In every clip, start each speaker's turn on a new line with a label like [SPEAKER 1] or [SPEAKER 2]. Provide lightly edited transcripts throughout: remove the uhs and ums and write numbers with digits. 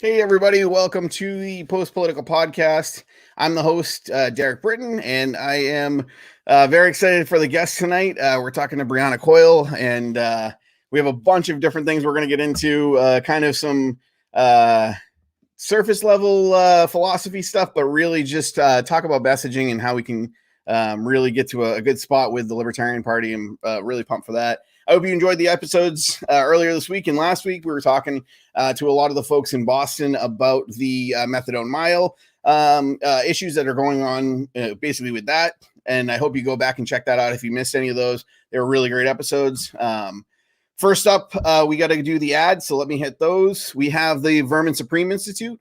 [SPEAKER 1] Hey, everybody. Welcome to the Post-Political Podcast. I'm the host, Derek Britton, and I am very excited for the guest tonight. We're talking to Brianna Coyle, and we have a bunch of different things we're going to get into, kind of some surface level philosophy stuff, but really just talk about messaging and how we can really get to a good spot with the Libertarian Party. I'm really pumped for that. I hope you enjoyed the episodes earlier this week and last week. We were talking to a lot of the folks in Boston about the methadone mile issues that are going on basically with that. And I hope you go back and check that out if you missed any of those. They were really great episodes. First up, we got to do the ads, so let me hit those. We have the Vermin Supreme Institute.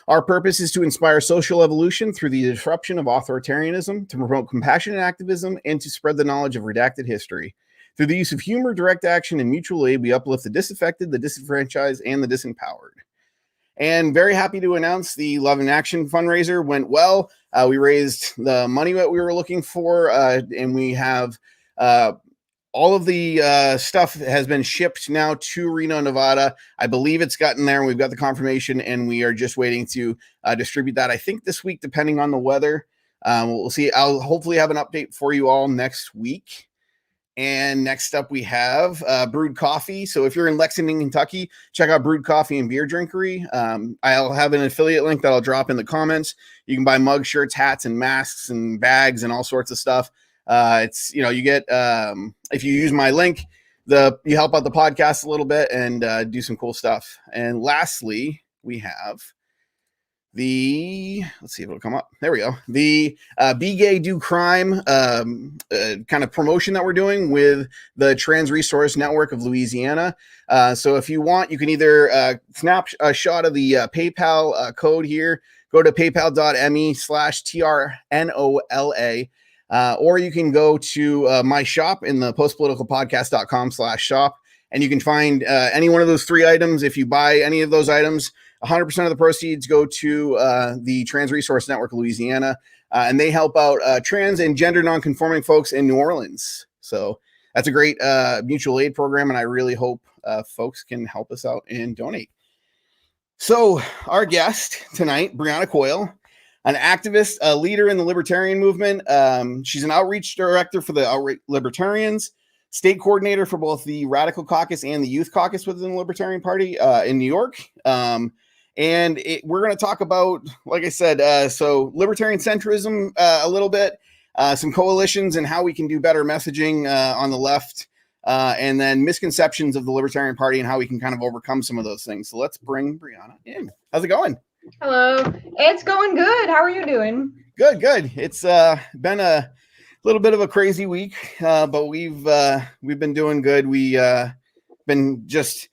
[SPEAKER 1] Our purpose is to inspire social evolution through the disruption of authoritarianism, to promote compassionate activism, and to spread the knowledge of redacted history. Through the use of humor, direct action, and mutual aid, we uplift the disaffected, the disenfranchised, and the disempowered. And very happy to announce the Love in Action fundraiser went well. We raised the money that we were looking for, and we have all of the stuff has been shipped now to Reno, Nevada. I believe it's gotten there, and we've got the confirmation, and we are just waiting to distribute that, I think, this week, depending on the weather. We'll see. I'll hopefully have an update for you all next week. And next up, we have Brewed Coffee. So if you're in Lexington, Kentucky, check out Brewed Coffee and Beer Drinkery. I'll have an affiliate link that I'll drop in the comments. You can buy mug shirts, hats, and masks, and bags, and all sorts of stuff. It's, you get, if you use my link, you help out the podcast a little bit and do some cool stuff. And lastly, we have let's see if it'll come up. There we go. The Be Gay, Do Crime kind of promotion that we're doing with the Trans Resource Network of Louisiana. So if you want, you can either snap a shot of the PayPal code here, go to paypal.me/TRNOLA, or you can go to my shop in the postpoliticalpodcast.com/shop, and you can find any one of those three items. If you buy any of those items, 100% of the proceeds go to the Trans Resource Network of Louisiana, and they help out trans and gender nonconforming folks in New Orleans. So that's a great mutual aid program, and I really hope folks can help us out and donate. So our guest tonight, Brianna Coyle, an activist, a leader in the Libertarian Movement. She's an outreach director for the Outright Libertarians, state coordinator for both the Radical Caucus and the Youth Caucus within the Libertarian Party in New York. And we're going to talk about, like I said, so Libertarian Centrism a little bit, some coalitions and how we can do better messaging on the left, and then misconceptions of the Libertarian Party and how we can kind of overcome some of those things. So let's bring Brianna in. How's it going?
[SPEAKER 2] Hello. It's going good. How are you doing?
[SPEAKER 1] Good. It's been a little bit of a crazy week, but we've been doing good. We been just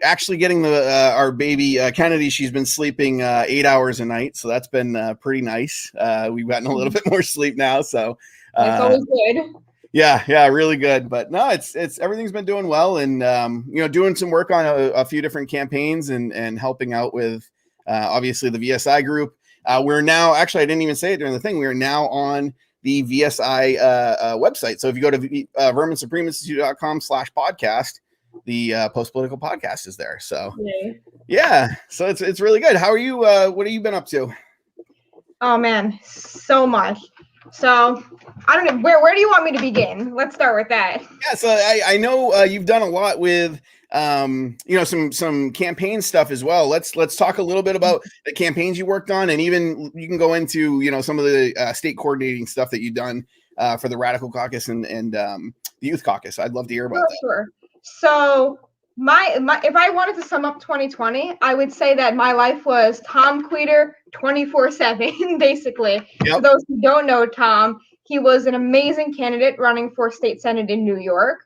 [SPEAKER 1] actually getting our baby Kennedy. She's been sleeping 8 hours a night, so that's been pretty nice. We've gotten a little bit more sleep now, so
[SPEAKER 2] it's always good.
[SPEAKER 1] Yeah, really good. But no, it's everything's been doing well, and doing some work on a few different campaigns and helping out with obviously the VSI group. We're now, actually, I didn't even say it during the thing, we are now on the VSI website. So if you go to verminsupremeinstitute.com/podcast, the Post-Political Podcast is there. So yeah, so it's really good. How are you? What have you been up to?
[SPEAKER 2] Oh man, so much. So I don't know, where do you want me to begin? Let's start with that.
[SPEAKER 1] Yeah, so I know you've done a lot with some campaign stuff as well. Let's talk a little bit about the campaigns you worked on, and even you can go into some of the state coordinating stuff that you've done for the Radical Caucus and the Youth Caucus. I'd love to hear about that.
[SPEAKER 2] Sure. So my if I wanted to sum up 2020, I would say that my life was Tom Queter 24/7, basically.
[SPEAKER 1] Yep.
[SPEAKER 2] For those who don't know Tom, he was an amazing candidate running for state senate in New York,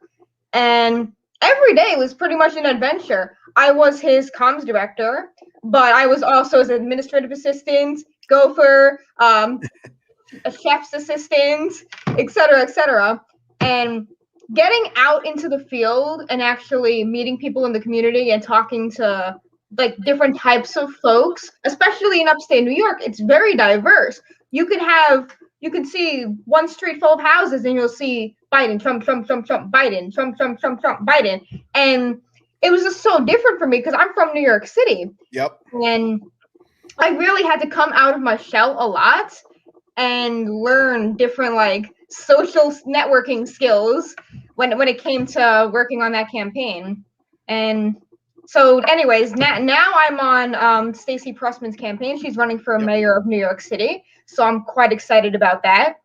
[SPEAKER 2] and every day was pretty much an adventure. I was his comms director, but I was also his administrative assistant, gopher, a chef's assistant, etc. And getting out into the field and actually meeting people in the community and talking to like different types of folks, especially in upstate New York, it's very diverse. You could see one street full of houses and you'll see Biden, Trump, Biden, Trump, Biden. And it was just so different for me because I'm from New York City.
[SPEAKER 1] Yep.
[SPEAKER 2] And I really had to come out of my shell a lot and learn different like social networking skills when it came to working on that campaign. And so anyways, now I'm on Stacey Pressman's campaign. She's running for mayor of New York City. So I'm quite excited about that.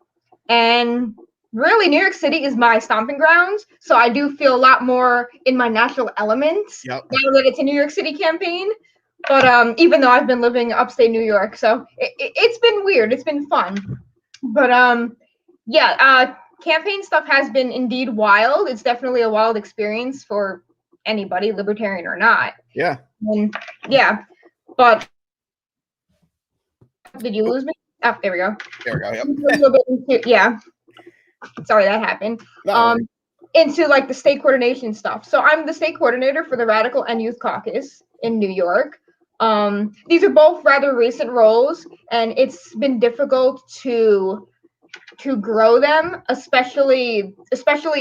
[SPEAKER 2] And really, New York City is my stomping grounds. So I do feel a lot more in my natural element now that it's a New York City campaign. But even though I've been living upstate New York, so it's been weird. It's been fun. But campaign stuff has been indeed wild. It's definitely a wild experience for anybody, libertarian or not.
[SPEAKER 1] Yeah.
[SPEAKER 2] And yeah, but did you lose me? Oh, there we go.
[SPEAKER 1] There we go. Yep.
[SPEAKER 2] A little bit into, yeah. Sorry, that happened.
[SPEAKER 1] No.
[SPEAKER 2] Into like the state coordination stuff. So I'm the state coordinator for the Radical and Youth Caucus in New York. These are both rather recent roles, and it's been difficult to grow them, especially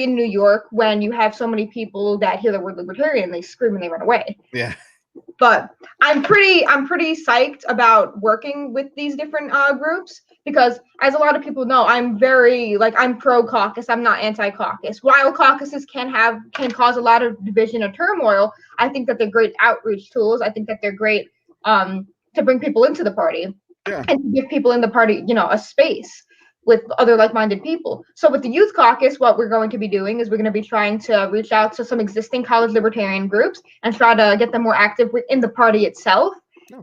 [SPEAKER 2] in New York when you have so many people that hear the word libertarian, they scream and they run away.
[SPEAKER 1] Yeah.
[SPEAKER 2] But I'm pretty psyched about working with these different groups because, as a lot of people know, I'm pro caucus. I'm not anti caucus. While caucuses can cause a lot of division or turmoil, I think that they're great outreach tools. I think that they're great to bring people into the party and to give people in the party, a space with other like-minded people. So with the Youth Caucus, what we're going to be doing is we're going to be trying to reach out to some existing college libertarian groups and try to get them more active within the party itself,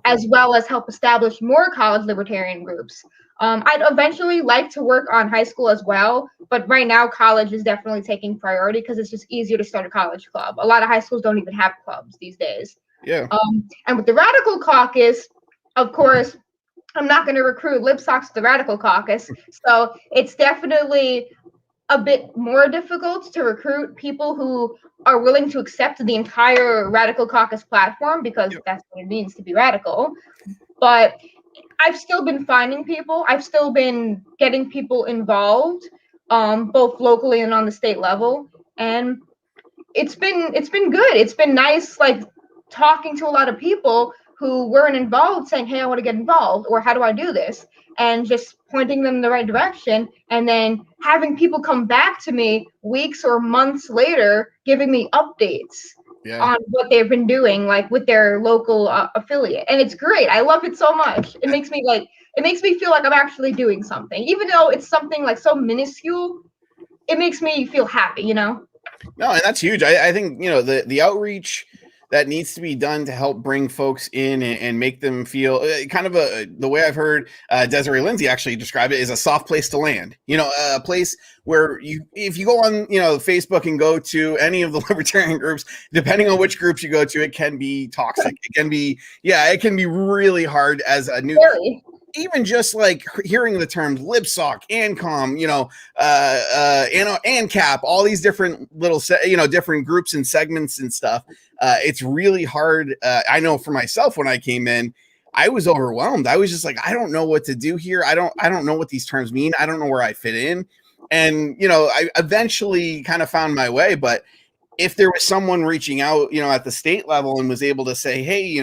[SPEAKER 2] as well as help establish more college libertarian groups. I'd eventually like to work on high school as well, but right now college is definitely taking priority because it's just easier to start a college club. A lot of high schools don't even have clubs these days.
[SPEAKER 1] Yeah.
[SPEAKER 2] And with the Radical Caucus, of course, I'm not going to recruit LibSocs to the Radical Caucus, so it's definitely a bit more difficult to recruit people who are willing to accept the entire Radical Caucus platform because that's what it means to be radical. But I've still been finding people. I've still been getting people involved, both locally and on the state level, and it's been good. It's been nice, like talking to a lot of people who weren't involved, saying, hey, I want to get involved, or how do I do this? And just pointing them in the right direction, and then having people come back to me weeks or months later, giving me updates on what they've been doing, like with their local affiliate. And it's great. I love it so much. It makes me feel like I'm actually doing something. Even though it's something like so minuscule, it makes me feel happy, No,
[SPEAKER 1] and that's huge. I think, the outreach that needs to be done to help bring folks in and make them feel kind of the way I've heard Desiree Lindsay actually describe it is a soft place to land. A place where if you go on, Facebook and go to any of the libertarian groups, depending on which groups you go to, it can be toxic. It can be really hard as a new.
[SPEAKER 2] Really?
[SPEAKER 1] Even just like hearing the terms LibSoc, ANCOM, ANCAP, all these different little, different groups and segments and stuff. It's really hard. I know for myself, when I came in, I was overwhelmed. I was just like, I don't know what to do here. I don't know what these terms mean. I don't know where I fit in. And, I eventually kind of found my way. But if there was someone reaching out, at the state level and was able to say, hey,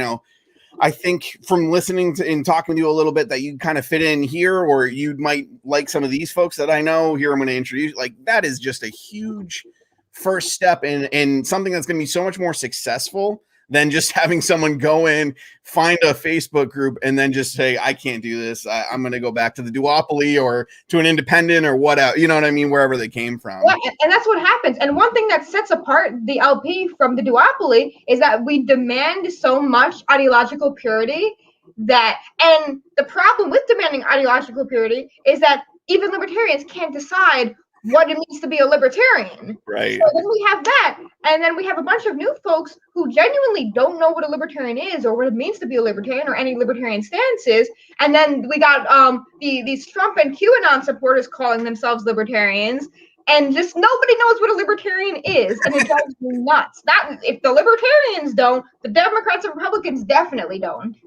[SPEAKER 1] I think from listening to and talking to you a little bit that you kind of fit in here, or you might like some of these folks that I know here, I'm going to introduce, like, that is just a huge first step and something that's going to be so much more successful than just having someone go in, find a Facebook group, and then just say, I can't do this. I'm going to go back to the duopoly or to an independent or whatever, you know what I mean? Wherever they came from.
[SPEAKER 2] Yeah, and that's what happens. And one thing that sets apart the LP from the duopoly is that we demand so much ideological purity and the problem with demanding ideological purity is that even libertarians can't decide what it means to be a libertarian.
[SPEAKER 1] Right.
[SPEAKER 2] So then we have that, and then we have a bunch of new folks who genuinely don't know what a libertarian is or what it means to be a libertarian or any libertarian stances. And then we got these Trump and QAnon supporters calling themselves libertarians, and just nobody knows what a libertarian is, and it drives me nuts. That if the libertarians don't, the Democrats and Republicans definitely don't.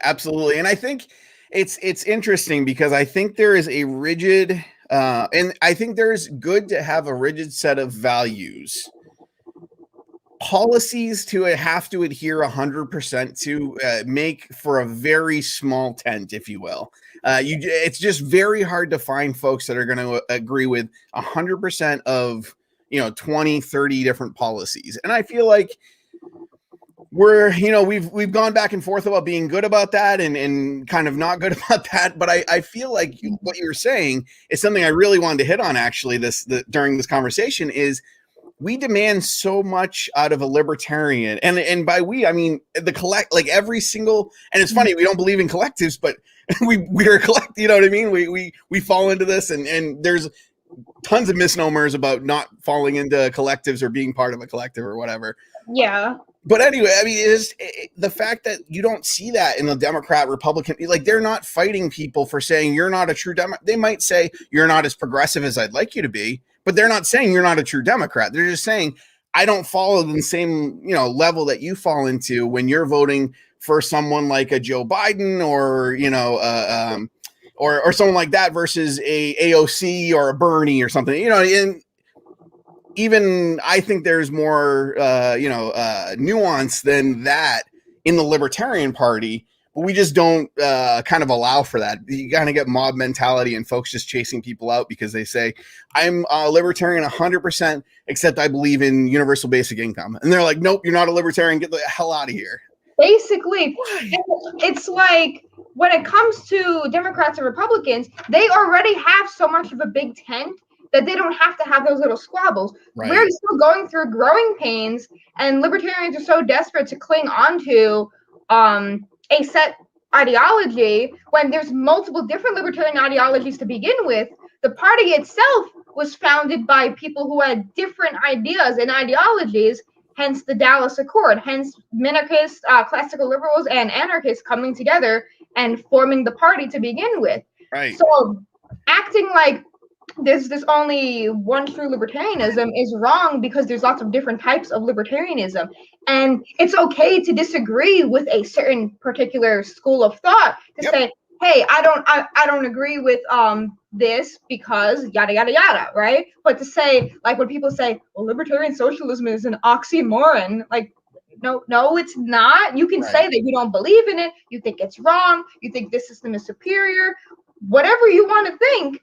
[SPEAKER 1] Absolutely, and I think it's interesting because I think there is a rigid. And I think there's good to have a rigid set of values policies to have to adhere 100% to make for a very small tent, if you will. It's just very hard to find folks that are going to agree with 100% of 20, 30 different policies. And I feel like we've gone back and forth about being good about that and kind of not good about that. But I feel like what you're saying is something I really wanted to hit on actually during this conversation is we demand so much out of a libertarian, and by we I mean the collect, like every single. And it's funny, we don't believe in collectives, but we're a collect. You know what I mean? We fall into this, and there's tons of misnomers about not falling into collectives or being part of a collective or whatever.
[SPEAKER 2] Yeah.
[SPEAKER 1] But anyway, I mean, the fact that you don't see that in the Democrat, Republican, like they're not fighting people for saying you're not a true Democrat. They might say you're not as progressive as I'd like you to be, but they're not saying you're not a true Democrat. They're just saying I don't follow the same level that you fall into when you're voting for someone like a Joe Biden or or someone like that versus a AOC or a Bernie or something. And even I think there's more, nuance than that in the Libertarian Party, but we just don't kind of allow for that. You kind of get mob mentality and folks just chasing people out because they say, I'm a Libertarian 100%, except I believe in universal basic income. And they're like, nope, you're not a Libertarian. Get the hell out of here.
[SPEAKER 2] Basically, it's like when it comes to Democrats and Republicans, they already have so much of a big tent that they don't have to have those little squabbles. Right. We're still going through growing pains, and libertarians are so desperate to cling onto a set ideology when there's multiple different libertarian ideologies to begin with. The party itself was founded by people who had different ideas and ideologies, hence the Dallas Accord, hence minarchists, classical liberals, and anarchists coming together and forming the party to begin with.
[SPEAKER 1] Right.
[SPEAKER 2] So acting like there's only one true libertarianism is wrong because there's lots of different types of libertarianism. And it's okay to disagree with a certain particular school of thought to say, hey, I don't agree with this because yada yada yada, right? But to say, like when people say, well, libertarian socialism is an oxymoron, like no, it's not. You can say that you don't believe in it, you think it's wrong, you think this system is superior, whatever you want to think.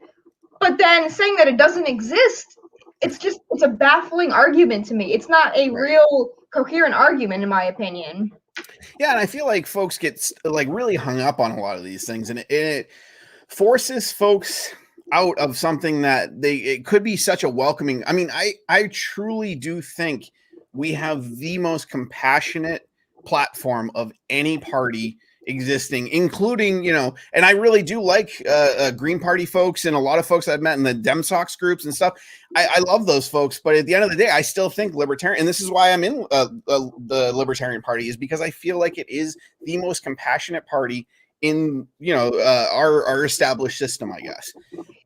[SPEAKER 2] But then saying that it doesn't exist, it's a baffling argument to me. It's not a real coherent argument, in my opinion.
[SPEAKER 1] Yeah, and I feel like folks get like really hung up on a lot of these things, and it forces folks out of something that it could be such a welcoming. I mean, I truly do think we have the most compassionate platform of any party existing, including, and I really do like Green Party folks and a lot of folks I've met in the DemSox groups and stuff. I love those folks, but at the end of the day, I still think libertarian, and this is why I'm in the Libertarian Party, is because I feel like it is the most compassionate party in, our established system, I guess.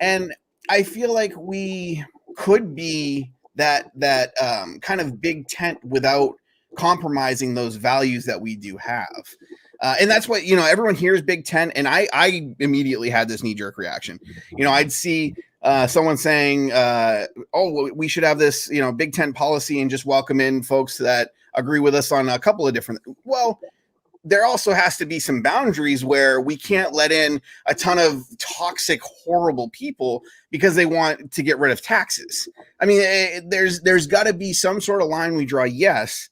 [SPEAKER 1] And I feel like we could be that kind of big tent without compromising those values that we do have. And that's what, everyone hears Big Tent, and I immediately had this knee-jerk reaction. I'd see someone saying, we should have this, Big Tent policy and just welcome in folks that agree with us on a couple of different. Well, there also has to be some boundaries where we can't let in a ton of toxic, horrible people because they want to get rid of taxes. I mean, there's got to be some sort of line we draw, yes,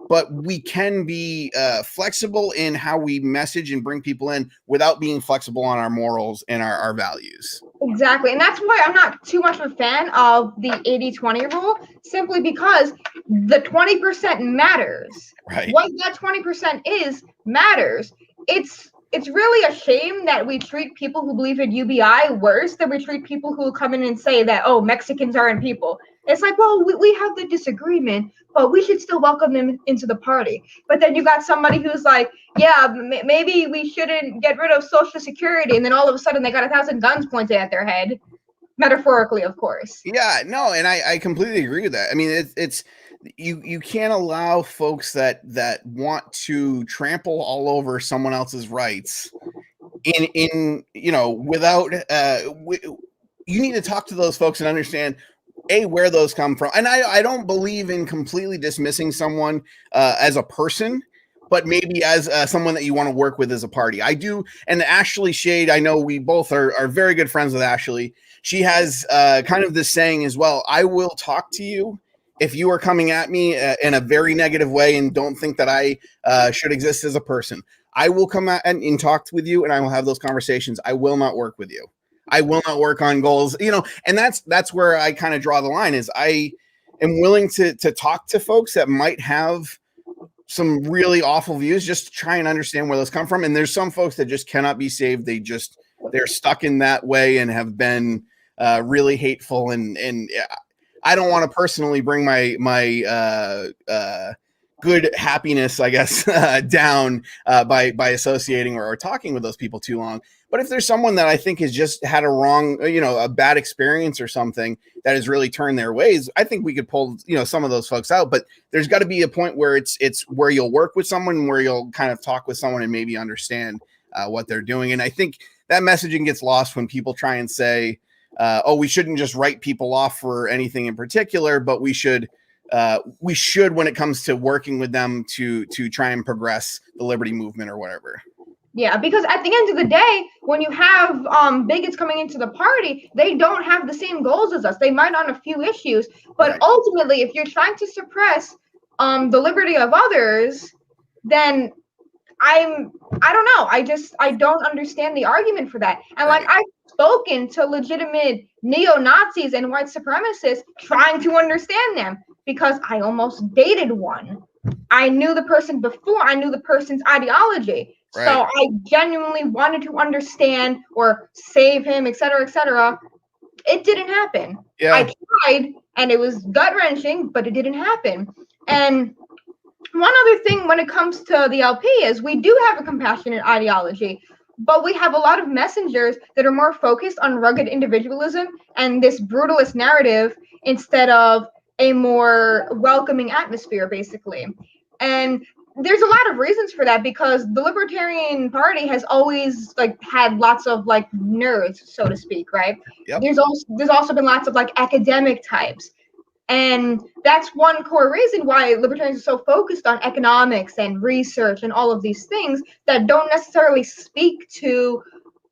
[SPEAKER 1] but we can be flexible in how we message and bring people in without being flexible on our morals and our values.
[SPEAKER 2] Exactly. And that's why I'm not too much of a fan of the 80-20 rule, simply because the 20% matters.
[SPEAKER 1] Right.
[SPEAKER 2] What that 20% is matters. It's really a shame that we treat people who believe in UBI worse than we treat people who come in and say that, oh, Mexicans aren't people. It's like, well, we have the disagreement, but we should still welcome them into the party. But then you got somebody who's like, yeah, maybe we shouldn't get rid of Social Security. And then all of a sudden they got 1,000 guns pointed at their head. Metaphorically, of course.
[SPEAKER 1] Yeah, no, and I completely agree with that. I mean, it's you can't allow folks that want to trample all over someone else's rights in without you need to talk to those folks and understand where those come from. And I don't believe in completely dismissing someone as a person, but maybe as someone that you want to work with as a party. I do. And Ashley Shade, I know we both are very good friends with Ashley. She has kind of this saying as well: I will talk to you if you are coming at me in a very negative way and don't think that I should exist as a person. I will come out and talk with you, and I will have those conversations. I will not work with you. I will not work on goals, and that's where I kind of draw the line. Is I am willing to talk to folks that might have some really awful views, just to try and understand where those come from. And there's some folks that just cannot be saved. They're stuck in that way and have been really hateful. And I don't want to personally bring my good happiness, I guess, down by associating or talking with those people too long. But if there's someone that I think has just had a bad experience or something that has really turned their ways, I think we could pull, some of those folks out. But there's got to be a point where it's where you'll work with someone, where you'll kind of talk with someone and maybe understand what they're doing. And I think that messaging gets lost when people try and say, we shouldn't just write people off for anything in particular, but we should, when it comes to working with them to try and progress the liberty movement or whatever.
[SPEAKER 2] Yeah, because at the end of the day, when you have bigots coming into the party, they don't have the same goals as us. They might on a few issues, but right. Ultimately, if you're trying to suppress the liberty of others, then I don't know. I don't understand the argument for that. And
[SPEAKER 1] right.
[SPEAKER 2] Like I've spoken to legitimate neo-Nazis and white supremacists trying to understand them, because I almost dated one. I knew the person before I knew the person's ideology. Right. So I genuinely wanted to understand or save him, et cetera, et cetera. It didn't happen. Yeah. I tried, and it was gut-wrenching, but it didn't happen. And one other thing when it comes to the LP is we do have a compassionate ideology, but we have a lot of messengers that are more focused on rugged individualism and this brutalist narrative instead of a more welcoming atmosphere, basically. And there's a lot of reasons for that, because the Libertarian Party has always had lots of nerds, so to speak, right?
[SPEAKER 1] Yep.
[SPEAKER 2] There's also been lots of academic types. And that's one core reason why libertarians are so focused on economics and research and all of these things that don't necessarily speak to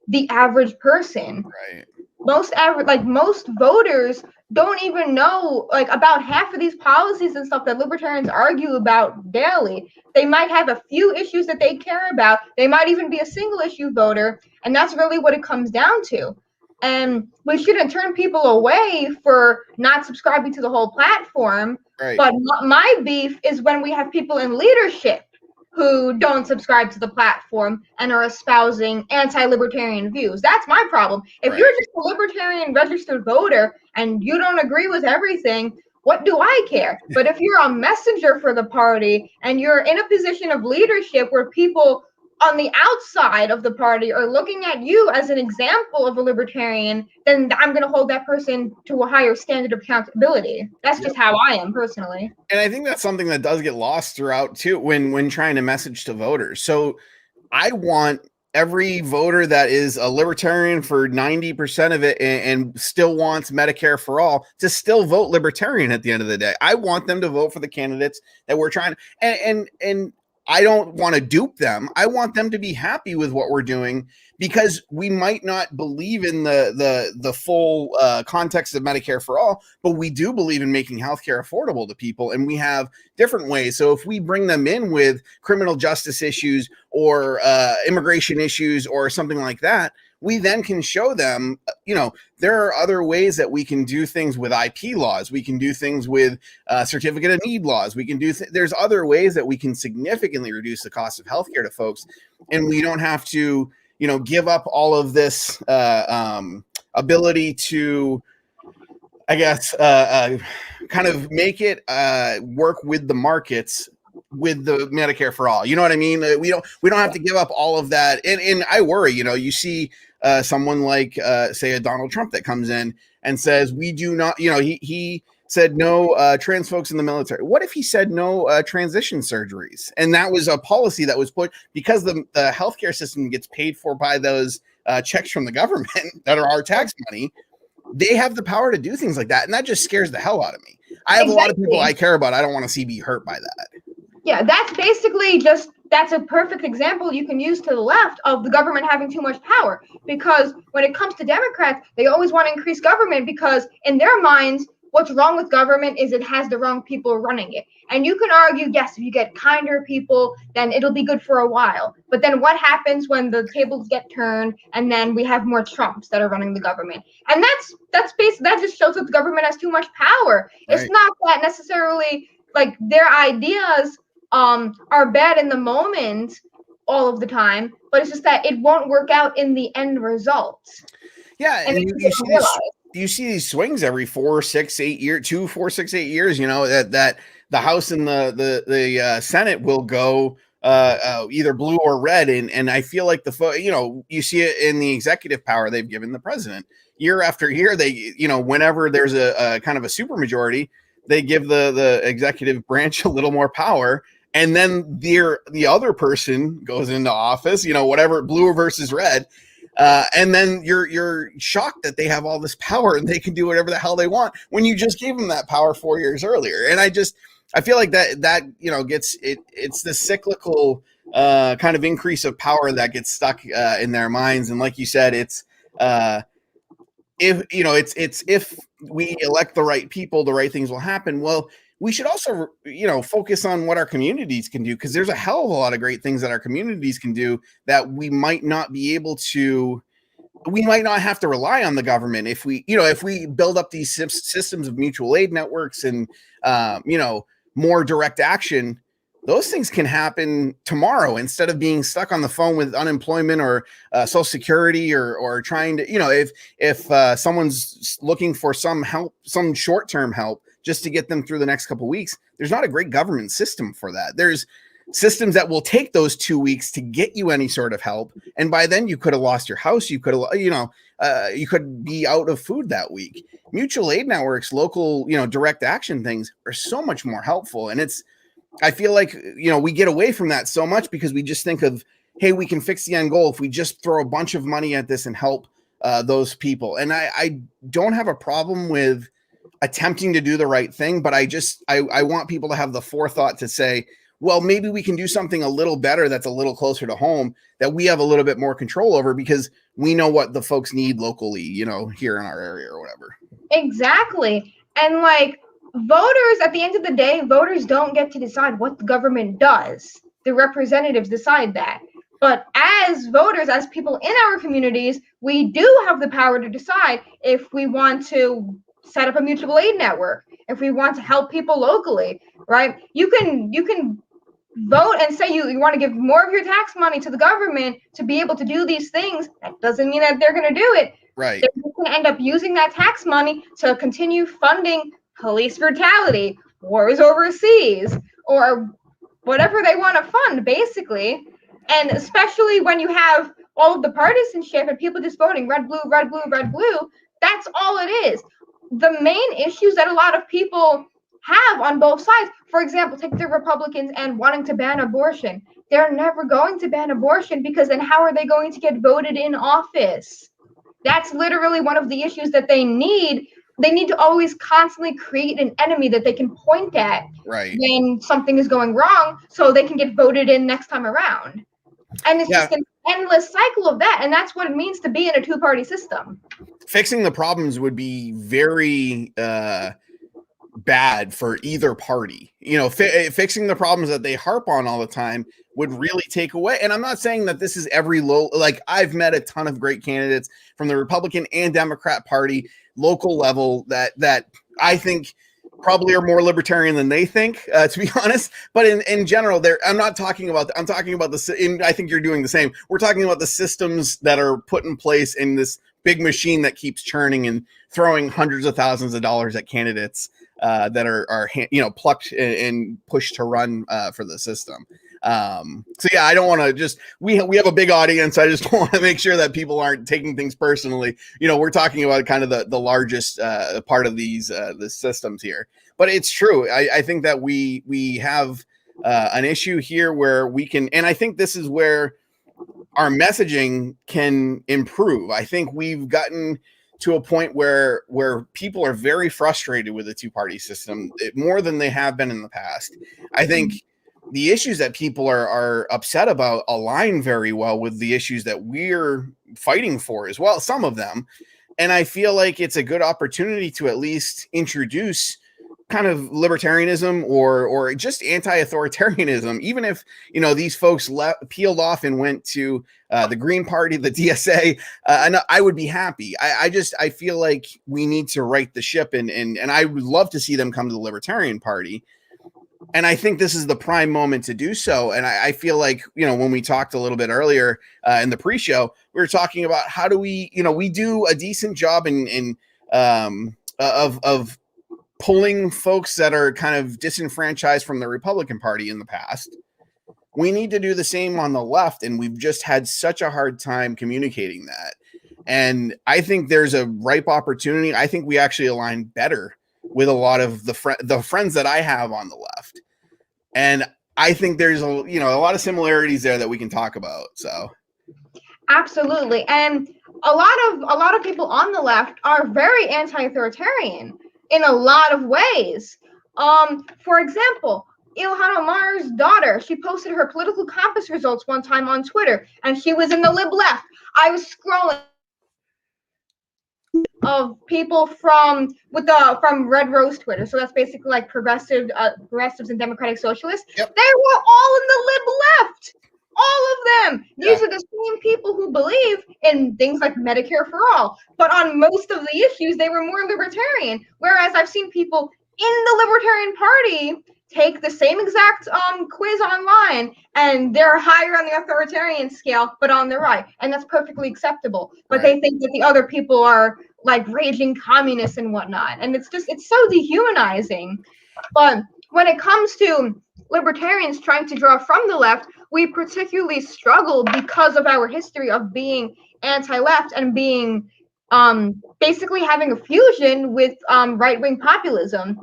[SPEAKER 2] the average person.
[SPEAKER 1] Right.
[SPEAKER 2] Most voters don't even know about half of these policies and stuff that libertarians argue about daily. They might have a few issues that they care about. They might even be a single issue voter. And that's really what it comes down to. And we shouldn't turn people away for not subscribing to the whole platform.
[SPEAKER 1] Right.
[SPEAKER 2] But my beef is when we have people in leadership who don't subscribe to the platform and are espousing anti-libertarian views. That's my problem. If
[SPEAKER 1] right.
[SPEAKER 2] You're just a libertarian registered voter and you don't agree with everything, what do I care? But if you're a messenger for the party and you're in a position of leadership where people on the outside of the party are looking at you as an example of a libertarian, then I'm going to hold that person to a higher standard of accountability. That's just how I am personally.
[SPEAKER 1] And I think that's something that does get lost throughout too when trying to message to voters. So I want every voter that is a libertarian for 90% of it and still wants Medicare for all to still vote libertarian at the end of the day. I want them to vote for the candidates that we're trying to, and I don't want to dupe them. I want them to be happy with what we're doing, because we might not believe in the full context of Medicare for all, but we do believe in making healthcare affordable to people, and we have different ways. So if we bring them in with criminal justice issues or immigration issues or something like that, we then can show them, there are other ways that we can do things with IP laws. We can do things with certificate of need laws. We can do there's other ways that we can significantly reduce the cost of healthcare to folks. And we don't have to, give up all of this ability to, I guess, kind of make it work with the markets with the Medicare for all. You know what I mean? We don't have to give up all of that. And I worry, you see someone like, say, a Donald Trump that comes in and says, we do not, he said no trans folks in the military. What if he said no transition surgeries? And that was a policy that was put because the healthcare system gets paid for by those checks from the government that are our tax money. they have the power to do things like that, and that just scares the hell out of me. I have a lot of people I care about. I don't want to see be hurt by that.
[SPEAKER 2] Yeah, that's basically that's a perfect example you can use to the left of the government having too much power. Because when it comes to Democrats, they always want to increase government because in their minds, what's wrong with government is it has the wrong people running it. And you can argue, yes, if you get kinder people, then it'll be good for a while. But then what happens when the tables get turned and then we have more Trumps that are running the government? And that's basically, that just shows that the government has too much power. Right. It's not that necessarily like their ideas are bad in the moment all of the time, but it's just that it won't work out in the end result.
[SPEAKER 1] Yeah, and you see these swings every 4, 6, 8 years, 2, 4, 6, 8 years. You know that the House and the Senate will go either blue or red, and I feel like you see it in the executive power they've given the president year after year. They whenever there's a kind of a supermajority, they give the executive branch a little more power. And then the other person goes into office, whatever, blue versus red. And then you're shocked that they have all this power and they can do whatever the hell they want when you just gave them that power 4 years earlier. And I feel like that it's the cyclical kind of increase of power that gets stuck in their minds. And like you said, it's if we elect the right people, the right things will happen. Well, we should also, focus on what our communities can do, because there's a hell of a lot of great things that our communities can do that we might not have to rely on the government if we build up these systems of mutual aid networks and, more direct action. Those things can happen tomorrow instead of being stuck on the phone with unemployment or Social Security or trying to, if someone's looking for some help, some short-term help, just to get them through the next couple of weeks. There's not a great government system for that. There's systems that will take those 2 weeks to get you any sort of help. And by then you could have lost your house. You could have, you could be out of food that week. Mutual aid networks, local, direct action things are so much more helpful. And I feel like, we get away from that so much because we just think of, hey, we can fix the end goal if we just throw a bunch of money at this and help those people. And I don't have a problem with attempting to do the right thing, but I want people to have the forethought to say, well, maybe we can do something a little better that's a little closer to home that we have a little bit more control over because we know what the folks need locally, here in our area or whatever.
[SPEAKER 2] Exactly. And like voters, at the end of the day, voters don't get to decide what the government does. The representatives decide that. But as voters, as people in our communities, we do have the power to decide if we want to set up a mutual aid network, if we want to help people locally, right? You can vote and say you want to give more of your tax money to the government to be able to do these things. That doesn't mean that they're going to do it.
[SPEAKER 1] Right.
[SPEAKER 2] They're going to end up using that tax money to continue funding police brutality, wars overseas, or whatever they want to fund, basically. And especially when you have all of the partisanship and people just voting red, blue, red, blue, red, blue, that's all it is. The main issues that a lot of people have on both sides, for example, take the Republicans and wanting to ban abortion. They're never going to ban abortion because then how are they going to get voted in office? That's literally one of the issues that they need. They need to always constantly create an enemy that they can point at when something is going wrong so they can get voted in next time around. And it's just an endless cycle of that. And that's what it means to be in a two-party system.
[SPEAKER 1] Fixing the problems would be very bad for either party. Fixing the problems that they harp on all the time would really take away. And I'm not saying that this is every I've met a ton of great candidates from the Republican and Democrat Party local level that I think probably are more libertarian than they think, to be honest. But in general, I'm talking about I think you're doing the same. We're talking about the systems that are put in place in this big machine that keeps churning and throwing hundreds of thousands of dollars at candidates that are plucked and pushed to run for the system. So yeah, I don't want to just, we have a big audience. I just want to make sure that people aren't taking things personally. We're talking about kind of the largest part of the systems here, but it's true. I think that we have an issue here where we can, and I think this is where our messaging can improve. I think we've gotten to a point where people are very frustrated with the two-party system, more than they have been in the past. I think the issues that people are upset about align very well with the issues that we're fighting for as well, some of them. And I feel like it's a good opportunity to at least introduce kind of libertarianism or just anti-authoritarianism, even if, you know, these folks peeled off and went to the Green Party, the DSA, and I would be happy. I feel like we need to right the ship, and I would love to see them come to the Libertarian Party. And I think this is the prime moment to do so. And I feel like, you know, when we talked a little bit earlier in the pre-show, we were talking about how do we, you know, we do a decent job of pulling folks that are kind of disenfranchised from the Republican Party in the past. We need to do the same on the left, and we've just had such a hard time communicating that. And I think there's a ripe opportunity. I think we actually align better with a lot of the friends that I have on the left. And I think there's a lot of similarities there that we can talk about. So
[SPEAKER 2] absolutely. And a lot of people on the left are very anti-authoritarian in a lot of ways. For example, Ilhan Omar's daughter, she posted her political compass results one time on Twitter, and she was in the lib left. I was scrolling of people from Red Rose Twitter, so that's basically like progressives and democratic socialists.
[SPEAKER 1] Yep.
[SPEAKER 2] They were all in the lib left. All of them. These are the same people who believe in things like Medicare for all, but on most of the issues, they were more libertarian. Whereas I've seen people in the Libertarian Party take the same exact quiz online, and they're higher on the authoritarian scale, but on the right, and that's perfectly acceptable. But they think that the other people are like raging communists and whatnot, and it's so dehumanizing. But when it comes to libertarians trying to draw from the left, we particularly struggle because of our history of being anti-left and being basically having a fusion with right-wing populism.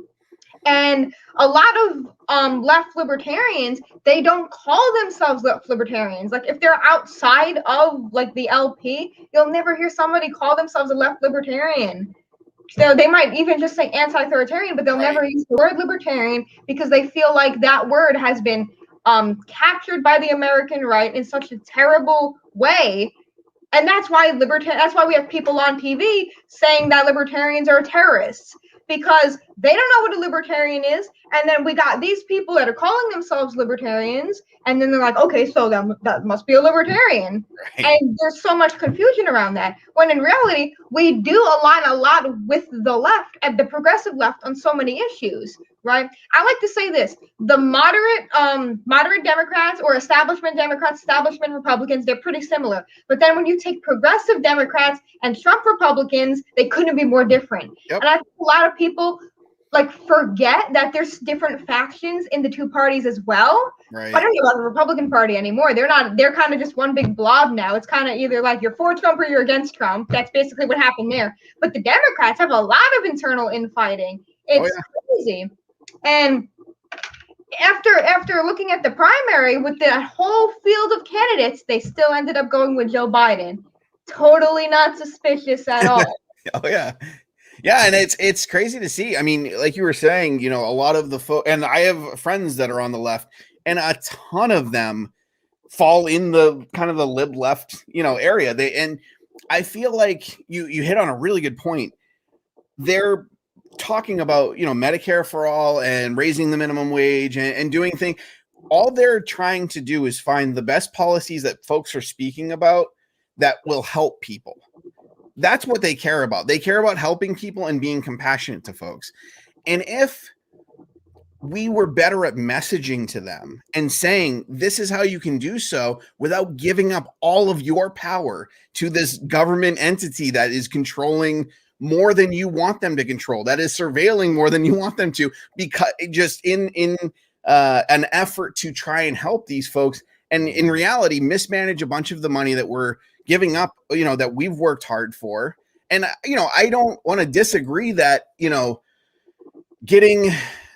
[SPEAKER 2] And a lot of left libertarians, they don't call themselves left libertarians. Like if they're outside of like the LP, you'll never hear somebody call themselves a left libertarian. So they might even just say anti-authoritarian, but they'll never use the word libertarian because they feel like that word has been captured by the American right in such a terrible way. And that's why we have people on TV saying that libertarians are terrorists, because they don't know what a libertarian is. And then we got these people that are calling themselves libertarians, and then they're like, okay, so that must be a libertarian. Right. And there's so much confusion around that, when in reality, we do align a lot with the left and the progressive left on so many issues, right? I like to say this: the moderate Democrats or establishment Democrats, establishment Republicans, they're pretty similar. But then when you take progressive Democrats and Trump Republicans, they couldn't be more different. Yep. And I think a lot of people like forget that there's different factions in the two parties as well. Right. I don't know about the Republican Party anymore. They're kind of just one big blob now. It's kind of either like you're for Trump or you're against Trump. That's basically what happened there. But the Democrats have a lot of internal infighting. It's crazy. And after looking at the primary with the whole field of candidates, they still ended up going with Joe Biden. Totally not suspicious at all.
[SPEAKER 1] Oh yeah. Yeah, and it's crazy to see. I mean, like you were saying, you know, a lot of the and I have friends that are on the left, and a ton of them fall in the kind of the lib left, you know, area. And I feel like you hit on a really good point. They're talking about, you know, Medicare for all and raising the minimum wage and doing things. All they're trying to do is find the best policies that folks are speaking about that will help people. That's what they care about. They care about helping people and being compassionate to folks. And if we were better at messaging to them and saying, this is how you can do so without giving up all of your power to this government entity that is controlling more than you want them to control, that is surveilling more than you want them to, because just in an effort to try and help these folks, and in reality mismanage a bunch of the money that we're giving up, you know, that we've worked hard for. And, you know, I don't want to disagree that, you know, getting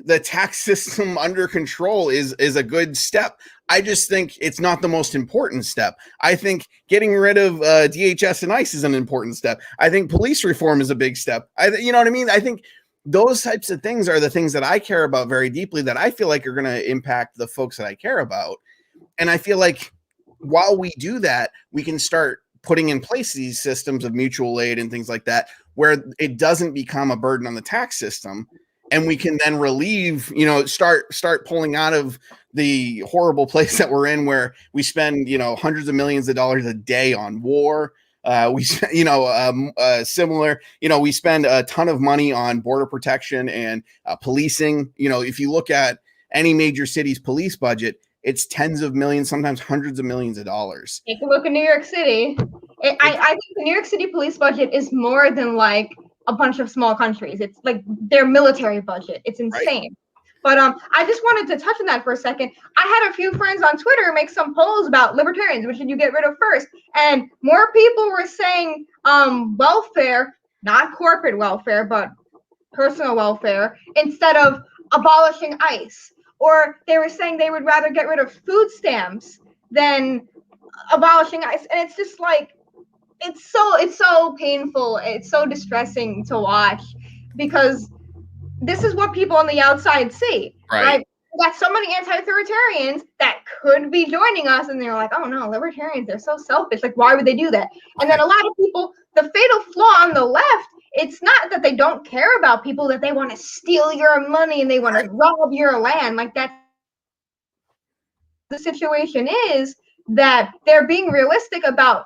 [SPEAKER 1] the tax system under control is a good step. I just think it's not the most important step. I think getting rid of DHS and ICE is an important step. I think police reform is a big step. You know what I mean? I think those types of things are the things that I care about very deeply, that I feel like are going to impact the folks that I care about. And I feel like while we do that, we can start putting in place these systems of mutual aid and things like that, where it doesn't become a burden on the tax system. And we can then relieve, start pulling out of the horrible place that we're in, where we spend, hundreds of millions of dollars a day on war. We spend a ton of money on border protection and policing. If you look at any major city's police budget, it's tens of millions, sometimes hundreds of millions of dollars.
[SPEAKER 2] Take a look at New York City. I think the New York City police budget is more than like a bunch of small countries. It's like their military budget. It's insane. Right. But I just wanted to touch on that for a second. I had a few friends on Twitter make some polls about libertarians. Which should you get rid of first? And more people were saying welfare, not corporate welfare, but personal welfare, instead of abolishing ICE. Or they were saying they would rather get rid of food stamps than abolishing ICE. And it's just like, it's so painful. It's so distressing to watch, because this is what people on the outside see.
[SPEAKER 1] Right?
[SPEAKER 2] We got so many anti-authoritarians that could be joining us, and they're like, oh no, libertarians, they're so selfish. Like, why would they do that? And then a lot of people, the fatal flaw on the left, it's not that they don't care about people, that they want to steal your money and they want to rob your land. Like, that's the situation is that they're being realistic about,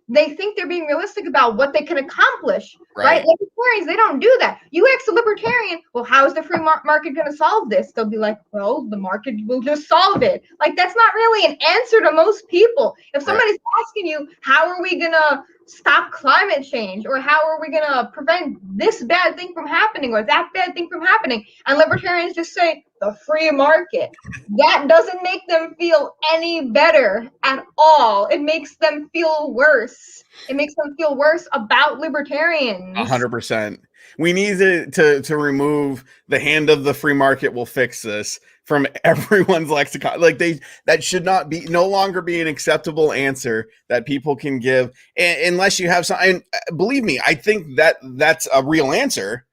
[SPEAKER 2] they think they're being realistic about what they can accomplish, right? Libertarians, they don't do that. You ask a libertarian, well, how is the free market going to solve this? They'll be like, well, the market will just solve it. Like, that's not really an answer to most people. If somebody's asking you, how are we going to stop climate change, or how are we going to prevent this bad thing from happening or that bad thing from happening, and libertarians just say the free market, that doesn't make them feel any better at all. It makes them feel worse. It makes them feel worse about libertarians.
[SPEAKER 1] 100%. We need to remove the hand of the free market will fix this from everyone's lexicon. Like, that should no longer be an acceptable answer that people can give, unless you have some. And believe me, I think that's a real answer.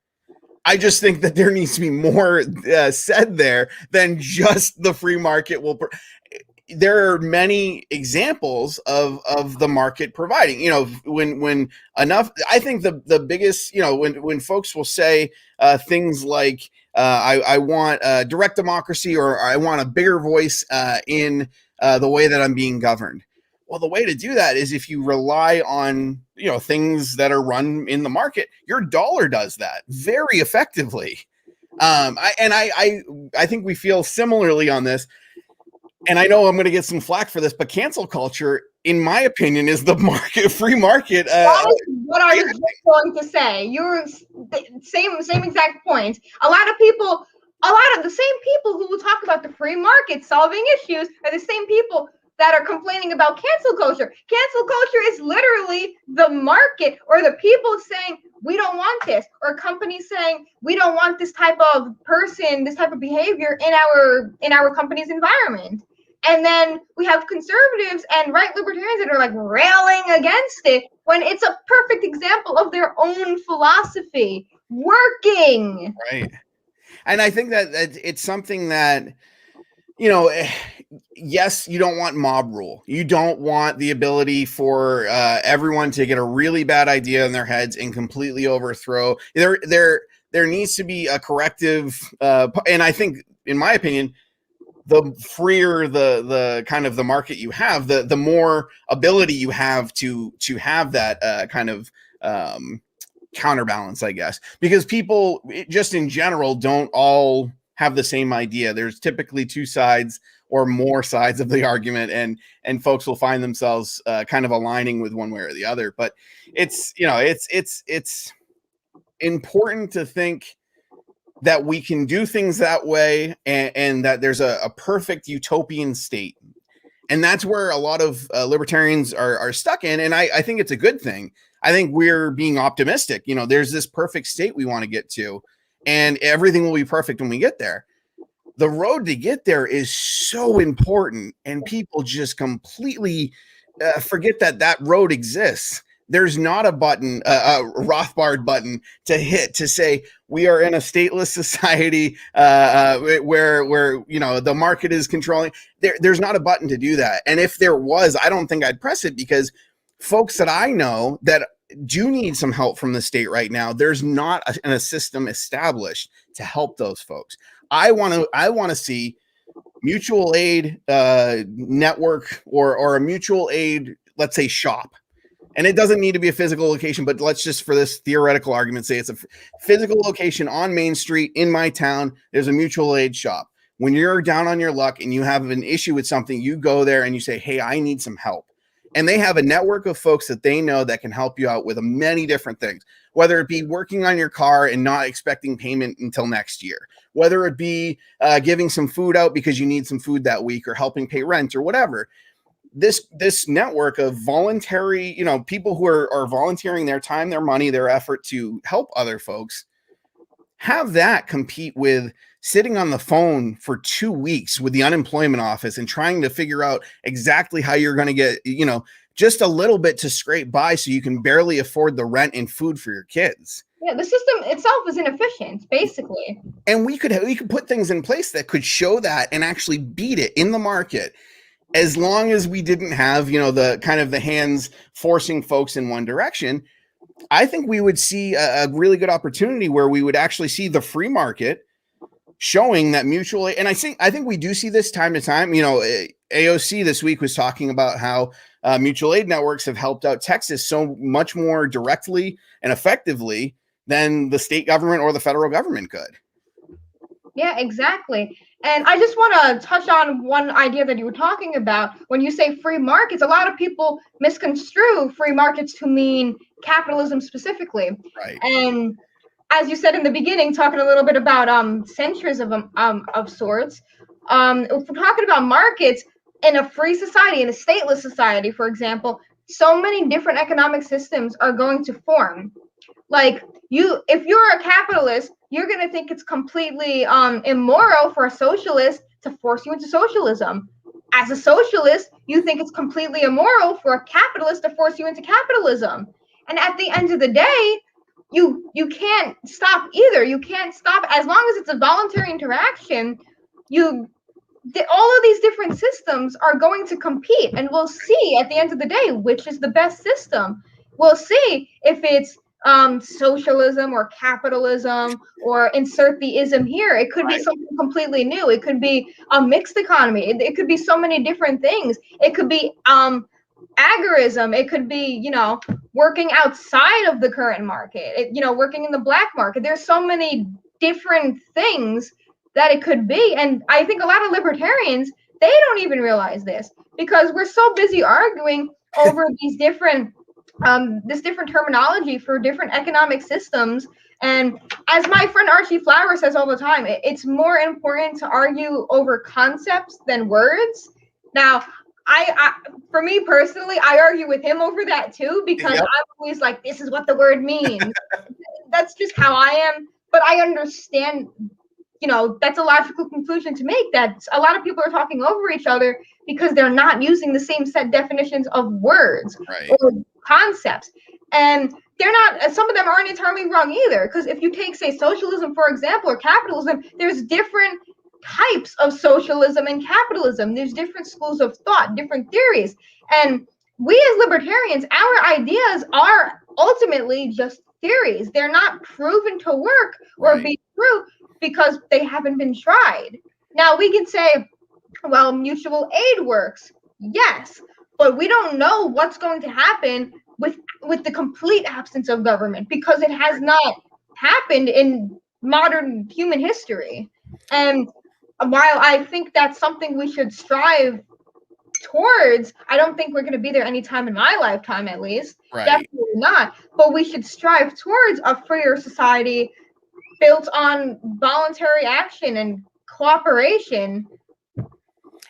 [SPEAKER 1] I just think that there needs to be more said there than just the free market will. There are many examples of the market providing, when enough. I think the biggest, when folks will say things like, I want direct democracy, or I want a bigger voice in the way that I'm being governed. Well, the way to do that is if you rely on, things that are run in the market. Your dollar does that very effectively. I think we feel similarly on this. And I know I'm going to get some flack for this, but cancel culture, in my opinion, is the free market.
[SPEAKER 2] That is what I was just going to say. You're same exact point. A lot of the same people who will talk about the free market solving issues are the same people that are complaining about cancel culture. Cancel culture is literally the market, or the people saying, we don't want this, or companies saying, we don't want this type of person, this type of behavior in our company's environment. And then we have conservatives and right libertarians that are like railing against it, when it's a perfect example of their own philosophy working.
[SPEAKER 1] Right. And I think that it's something that, yes, you don't want mob rule. You don't want the ability for everyone to get a really bad idea in their heads and completely overthrow. There needs to be a corrective, and I think, in my opinion, the freer the kind of the market you have, the more ability you have to have that kind of counterbalance, I guess, because people just in general don't all have the same idea. There's typically two sides or more sides of the argument, and folks will find themselves kind of aligning with one way or the other. But it's important to think that we can do things that way, and that there's a perfect utopian state. And that's where a lot of libertarians are stuck in. And I think it's a good thing. I think we're being optimistic. There's this perfect state we want to get to. and everything will be perfect when we get there. The road to get there is so important, and people just completely forget that road exists. There's not a button, a Rothbard button to hit to say we are in a stateless society where the market is controlling. There's not a button to do that. And if there was, I don't think I'd press it, because folks that I know that do need some help from the state right now, there's not a system established to help those folks. I want to see mutual aid network or a mutual aid, let's say, shop. And it doesn't need to be a physical location, but let's just, for this theoretical argument, say it's a physical location on Main Street in my town. There's a mutual aid shop. When you're down on your luck and you have an issue with something, you go there and you say, hey, I need some help. And they have a network of folks that they know that can help you out with many different things, whether it be working on your car and not expecting payment until next year, whether it be giving some food out because you need some food that week, or helping pay rent or whatever. This network of voluntary, people who are volunteering their time, their money, their effort to help other folks, have that compete with sitting on the phone for 2 weeks with the unemployment office and trying to figure out exactly how you're going to get, just a little bit to scrape by so you can barely afford the rent and food for your kids.
[SPEAKER 2] Yeah, the system itself is inefficient, basically.
[SPEAKER 1] And we could put things in place that could show that and actually beat it in the market, as long as we didn't have, the kind of the hands forcing folks in one direction. I think we would see a really good opportunity where we would actually see the free market showing that mutual aid. And I think we do see this time to time. AOC this week was talking about how mutual aid networks have helped out Texas so much more directly and effectively than the state government or the federal government could.
[SPEAKER 2] Yeah, exactly. And I just want to touch on one idea that you were talking about. When you say free markets, a lot of people misconstrue free markets to mean capitalism specifically.
[SPEAKER 1] Right.
[SPEAKER 2] And as you said in the beginning, talking a little bit about centrism of sorts, if we're talking about markets in a free society, in a stateless society, for example, so many different economic systems are going to form. Like, if you're a capitalist, you're going to think it's completely immoral for a socialist to force you into socialism. As a socialist, you think it's completely immoral for a capitalist to force you into capitalism. And at the end of the day, you can't stop either. You can't stop, as long as it's a voluntary interaction. All of these different systems are going to compete, and we'll see at the end of the day which is the best system. We'll see if it's socialism or capitalism, or insert the ism here. It could be something completely new. It could be a mixed economy. It could be so many different things. It could be agorism. It could be, working outside of the current market, working in the black market. There's so many different things that it could be. And I think a lot of libertarians, they don't even realize this, because we're so busy arguing over these different this different terminology for different economic systems. And as my friend Archie Flower says all the time, it's more important to argue over concepts than words. Now, for me personally, I argue with him over that too, because I'm always like, this is what the word means. That's just how I am. But I understand, that's a logical conclusion to make, that a lot of people are talking over each other because they're not using the same set definitions of words or concepts. And they're not, some of them aren't entirely wrong either. Because if you take, say, socialism, for example, or capitalism, there's different types of socialism and capitalism. There's different schools of thought, different theories. And we as libertarians, our ideas are ultimately just theories. They're not proven to work or be true because they haven't been tried. Now, we can say, well, mutual aid works. Yes, but we don't know what's going to happen with the complete absence of government, because it has not happened in modern human history. And while I think that's something we should strive towards, I don't think we're going to be there anytime in my lifetime, at least. Definitely not. But we should strive towards a freer society built on voluntary action and cooperation.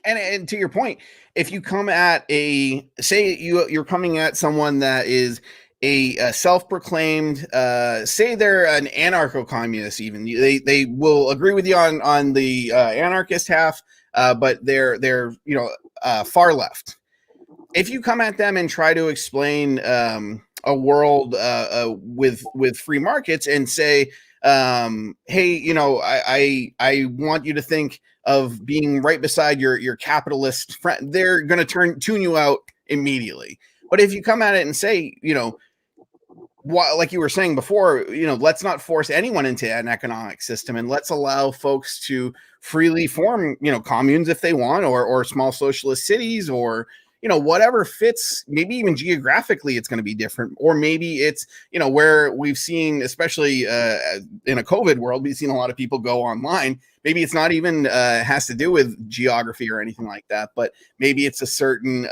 [SPEAKER 1] And to your point, if you come at you're coming at someone that is a self-proclaimed, say they're an anarcho-communist, even they will agree with you on the anarchist half, but they're far left. If you come at them and try to explain a world with free markets and say, hey, I want you to think of being right beside your capitalist friend, they're going to tune you out immediately. But if you come at it and say, like you were saying before, let's not force anyone into an economic system, and let's allow folks to freely form, communes if they want, or small socialist cities, or whatever fits. Maybe even geographically it's going to be different, or maybe it's where we've seen, especially in a COVID world, we've seen a lot of people go online. Maybe it's not even has to do with geography or anything like that, but maybe it's a certain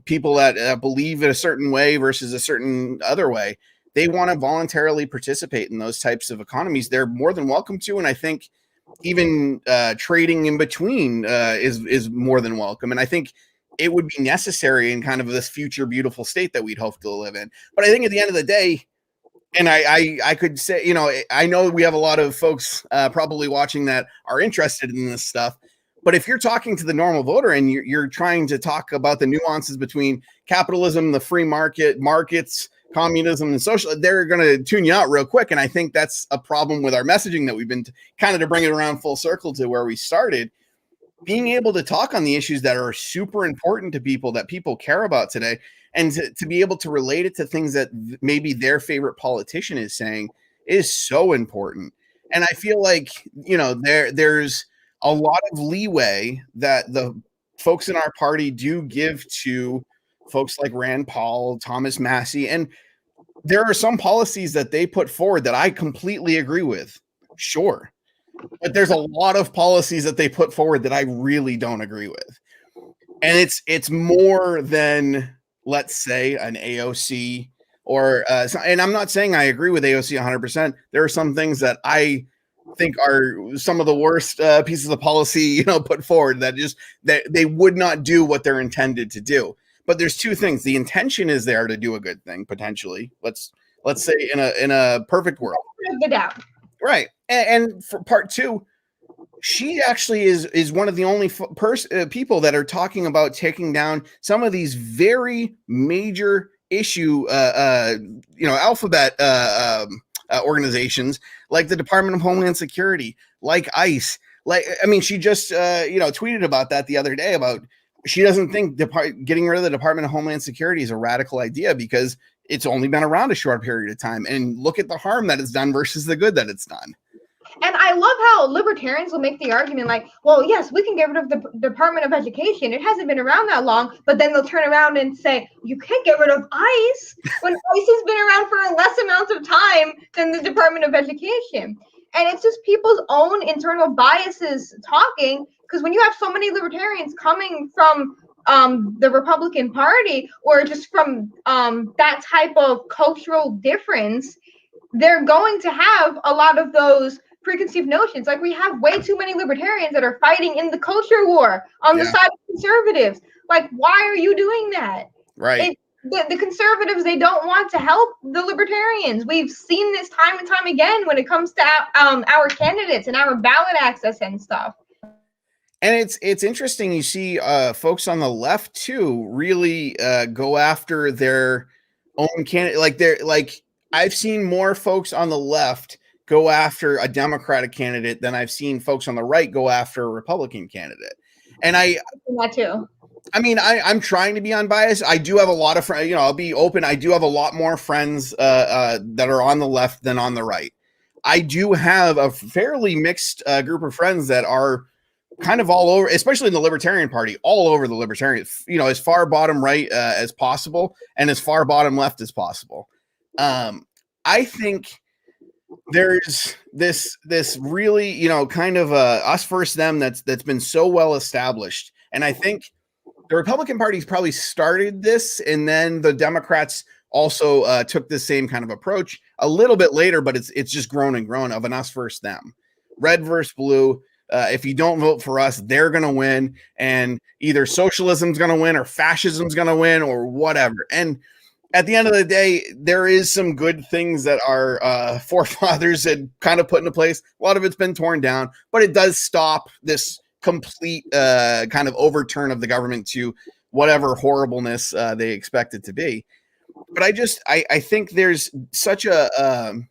[SPEAKER 1] people that believe in a certain way versus a certain other way. They want to voluntarily participate in those types of economies. They're more than welcome to, and I think even trading in between is more than welcome. And I think it would be necessary in kind of this future beautiful state that we'd hope to live in. But I think at the end of the day, and I could say, I know we have a lot of folks probably watching that are interested in this stuff. But if you're talking to the normal voter and you're trying to talk about the nuances between capitalism, the free markets, communism, and social, they're going to tune you out real quick. And I think that's a problem with our messaging that we've been kind of, to bring it around full circle to where we started, being able to talk on the issues that are super important to people, that people care about today, and to be able to relate it to things that maybe their favorite politician is saying is so important. And I feel like, there's a lot of leeway that the folks in our party do give to folks like Rand Paul, Thomas Massey, and there are some policies that they put forward that I completely agree with. Sure. But there's a lot of policies that they put forward that I really don't agree with. And it's more than, let's say, an AOC or and I'm not saying I agree with AOC 100%. There are some things that I think are some of the worst pieces of policy, put forward that they would not do what they're intended to do. But there's two things. The intention is there to do a good thing, potentially. Let's say in a perfect world. Right. And for part two, she actually is one of the only people that are talking about taking down some of these very major issue, alphabet organizations like the Department of Homeland Security, like ICE. She just, tweeted about that the other day, about she doesn't think getting rid of the Department of Homeland Security is a radical idea because it's only been around a short period of time. And look at the harm that it's done versus the good that it's done.
[SPEAKER 2] And I love how libertarians will make the argument like, well, yes, we can get rid of the Department of Education. It hasn't been around that long. But then they'll turn around and say, you can't get rid of ICE when ICE has been around for a less amount of time than the Department of Education. And it's just people's own internal biases talking, because when you have so many libertarians coming from the Republican Party, or just from that type of cultural difference, they're going to have a lot of those preconceived notions. Like, we have way too many libertarians that are fighting in the culture war on the side of conservatives. Like, why are you doing that?
[SPEAKER 1] Right.
[SPEAKER 2] The conservatives, they don't want to help the libertarians. We've seen this time and time again when it comes to our candidates and our ballot access and stuff.
[SPEAKER 1] And it's interesting. You see folks on the left too really go after their own candidate. I've seen more folks on the left go after a Democratic candidate than I've seen folks on the right go after a Republican candidate. And
[SPEAKER 2] that too.
[SPEAKER 1] I'm trying to be unbiased. I do have a lot of friends, I'll be open. I do have a lot more friends that are on the left than on the right. I do have a fairly mixed group of friends that are kind of all over, especially in the Libertarian Party, all over the Libertarian, as far bottom right as possible and as far bottom left as possible. I think there's this really, kind of us versus them that's been so well established. And I think the Republican Party's probably started this, and then the Democrats also took the same kind of approach a little bit later, but it's just grown and grown of an us versus them, red versus blue. If you don't vote for us, they're going to win, and either socialism's going to win or fascism's going to win or whatever. And at the end of the day, there is some good things that our forefathers had kind of put into place. A lot of it's been torn down, but it does stop this complete kind of overturn of the government to whatever horribleness they expect it to be. But I think there's such a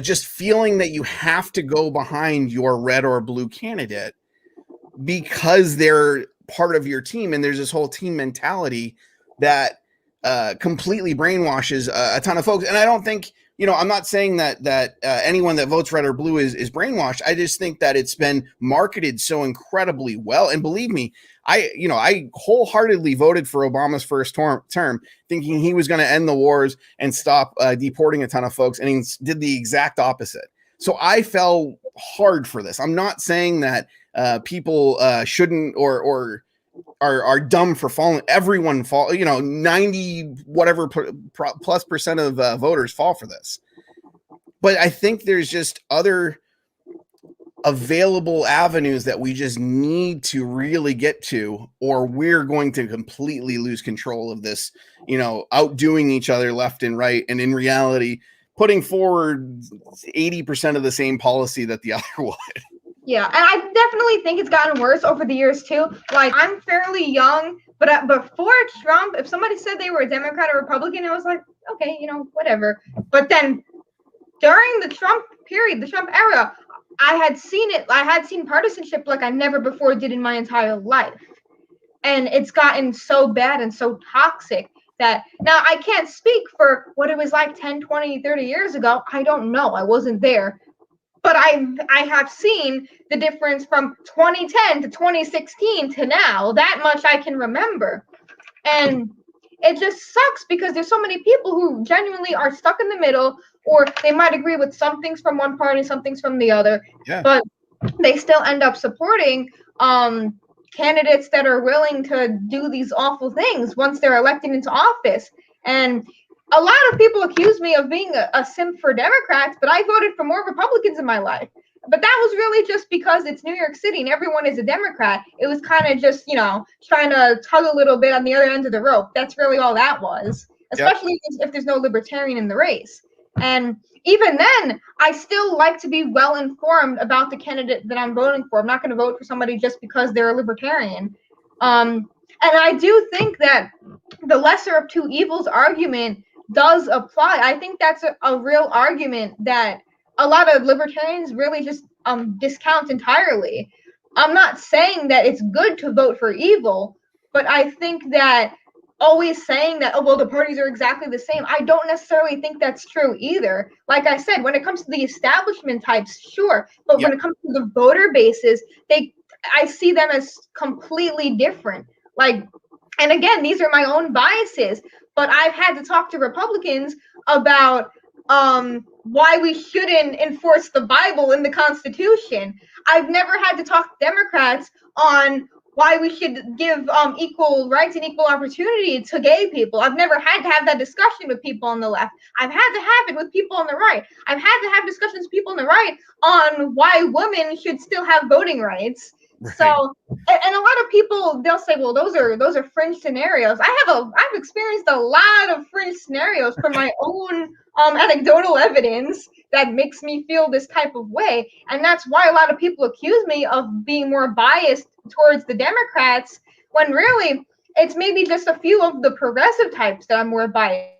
[SPEAKER 1] just feeling that you have to go behind your red or blue candidate because they're part of your team, and there's this whole team mentality that completely brainwashes a ton of folks. And I don't think, I'm not saying that anyone that votes red or blue is brainwashed. I just think that it's been marketed so incredibly well. And believe me, I wholeheartedly voted for Obama's first term, thinking he was going to end the wars and stop deporting a ton of folks, and he did the exact opposite. So I fell hard for this. I'm not saying that people shouldn't or are dumb for falling. Everyone 90 whatever plus percent of voters fall for this. But I think there's just other available avenues that we just need to really get to, or we're going to completely lose control of this, outdoing each other left and right. And in reality, putting forward 80% of the same policy that the other would.
[SPEAKER 2] Yeah, and I definitely think it's gotten worse over the years too. Like, I'm fairly young, but before Trump, if somebody said they were a Democrat or Republican, I was like, okay, whatever. But then during the Trump period, the Trump era, I had seen it. I had seen partisanship like I never before did in my entire life. And it's gotten so bad and so toxic that now I can't speak for what it was like 10, 20, 30 years ago. I don't know. I wasn't there. But I have seen the difference from 2010 to 2016 to now. That much I can remember. And it just sucks because there's so many people who genuinely are stuck in the middle, or they might agree with some things from one party, some things from the other, but they still end up supporting candidates that are willing to do these awful things once they're elected into office. And a lot of people accuse me of being a simp for Democrats, but I voted for more Republicans in my life. But that was really just because it's New York City and everyone is a Democrat. It was kind of just, trying to tug a little bit on the other end of the rope. That's really all that was, especially if there's no libertarian in the race. And even then, I still like to be well informed about the candidate that I'm voting for. I'm not going to vote for somebody just because they're a libertarian. And I do think that the lesser of two evils argument does apply. I think that's a real argument that a lot of libertarians really just discount entirely. I'm not saying that it's good to vote for evil, but I think that always saying that, the parties are exactly the same, I don't necessarily think that's true either. Like I said, when it comes to the establishment types, sure, but when it comes to the voter bases, I see them as completely different. Like, and again, these are my own biases, but I've had to talk to Republicans about why we shouldn't enforce the Bible in the Constitution. I've never had to talk to Democrats on why we should give equal rights and equal opportunity to gay people. I've never had to have that discussion with people on the left. I've had to have it with people on the right. I've had to have discussions with people on the right on why women should still have voting rights. Right. So, and a lot of people, they'll say, well, those are fringe scenarios. I've experienced a lot of fringe scenarios from my own anecdotal evidence that makes me feel this type of way. And that's why a lot of people accuse me of being more biased towards the Democrats, when really it's maybe just a few of the progressive types that I'm more biased.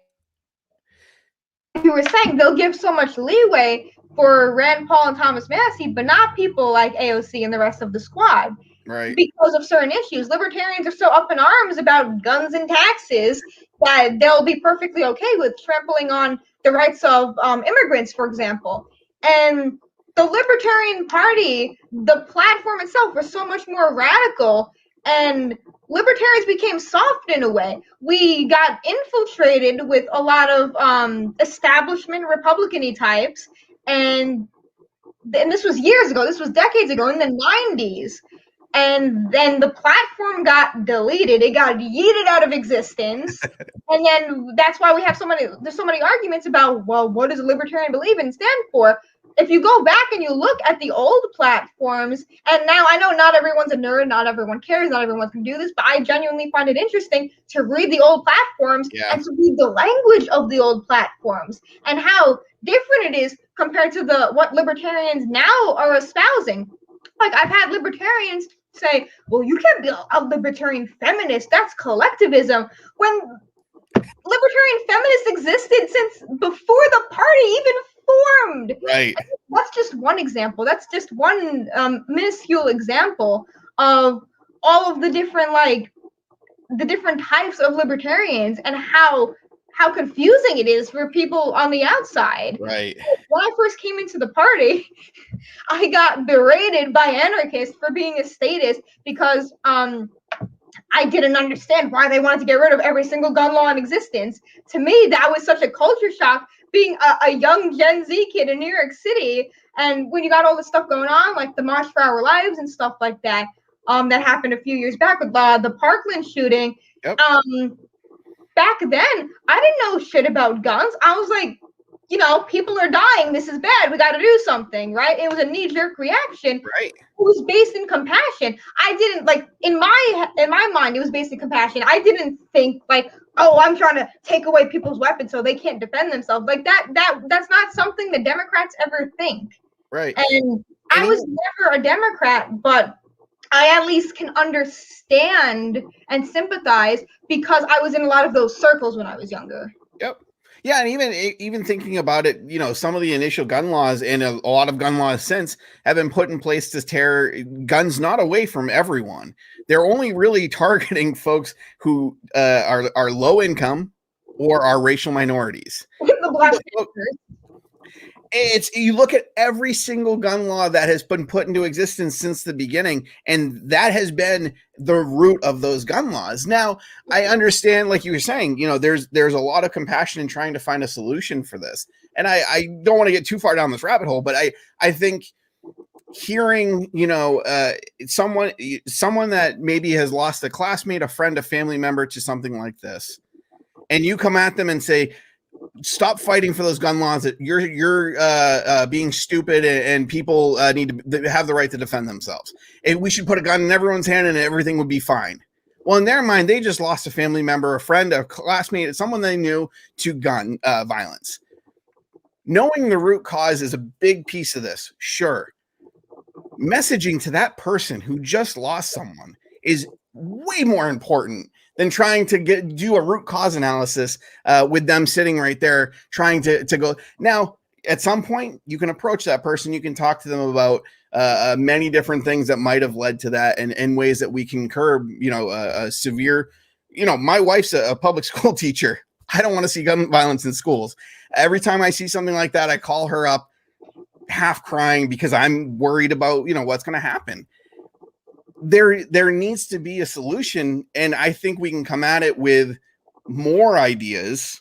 [SPEAKER 2] You were saying they'll give so much leeway for Rand Paul and Thomas Massie, but not people like AOC and the rest of the squad. Right. Because of certain issues. Libertarians are so up in arms about guns and taxes that they'll be perfectly okay with trampling on the rights of immigrants, for example. And the Libertarian Party, the platform itself, was so much more radical, and libertarians became soft in a way. We got infiltrated with a lot of establishment Republican-y types, and this was years ago, this was decades ago, in the 90s. And then the platform got deleted. It got yeeted out of existence. And then that's why there's so many arguments about, well, what does a libertarian believe and stand for? if you go back and you look at the old platforms, and now I know not everyone's a nerd, not everyone cares, not everyone can do this, but I genuinely find it interesting to read the old platforms and to read the language of the old platforms and how different it is compared to what libertarians now are espousing. Like, I've had libertarians say, well, you can't be a libertarian feminist, that's collectivism, when libertarian feminists existed since before the party even formed.
[SPEAKER 1] Right.
[SPEAKER 2] That's just one example. That's just one minuscule example of all of the different types of libertarians and how confusing it is for people on the outside.
[SPEAKER 1] Right.
[SPEAKER 2] When I first came into the party, I got berated by anarchists for being a statist because I didn't understand why they wanted to get rid of every single gun law in existence. To me, that was such a culture shock, being a young Gen Z kid in New York City. And when you got all this stuff going on, like the March for Our Lives and stuff like that, that happened a few years back with the Parkland shooting.
[SPEAKER 1] Yep.
[SPEAKER 2] Back then, I didn't know shit about guns. I was like, people are dying. This is bad. We got to do something, right? It was a knee-jerk reaction.
[SPEAKER 1] Right.
[SPEAKER 2] It was based in compassion. I didn't in my mind, it was based in compassion. I didn't think oh, I'm trying to take away people's weapons so they can't defend themselves. That's not something the Democrats ever think.
[SPEAKER 1] Right.
[SPEAKER 2] And I was never a Democrat, but I at least can understand and sympathize because I was in a lot of those circles when I was younger.
[SPEAKER 1] Yep. Yeah, and even thinking about it, some of the initial gun laws and a lot of gun laws since have been put in place to tear guns not away from everyone. They're only really targeting folks who are low income or are racial minorities.
[SPEAKER 2] The Black
[SPEAKER 1] You look at every single gun law that has been put into existence since the beginning, and that has been the root of those gun laws. Now, I understand, like you were saying, there's a lot of compassion in trying to find a solution for this. And I don't want to get too far down this rabbit hole, but I think hearing, someone that maybe has lost a classmate, a friend, a family member to something like this, and you come at them and say, stop fighting for those gun laws, that you're being stupid and people need to have the right to defend themselves. And we should put a gun in everyone's hand and everything would be fine. Well, in their mind, they just lost a family member, a friend, a classmate, someone they knew to gun violence. Knowing the root cause is a big piece of this. Sure. Messaging to that person who just lost someone is way more important than trying to do a root cause analysis with them sitting right there trying to go. Now, at some point, you can approach that person. You can talk to them about many different things that might have led to that and ways that we can curb, a severe, my wife's a public school teacher. I don't want to see gun violence in schools. Every time I see something like that, I call her up half crying because I'm worried about, what's going to happen. There needs to be a solution, and I think we can come at it with more ideas,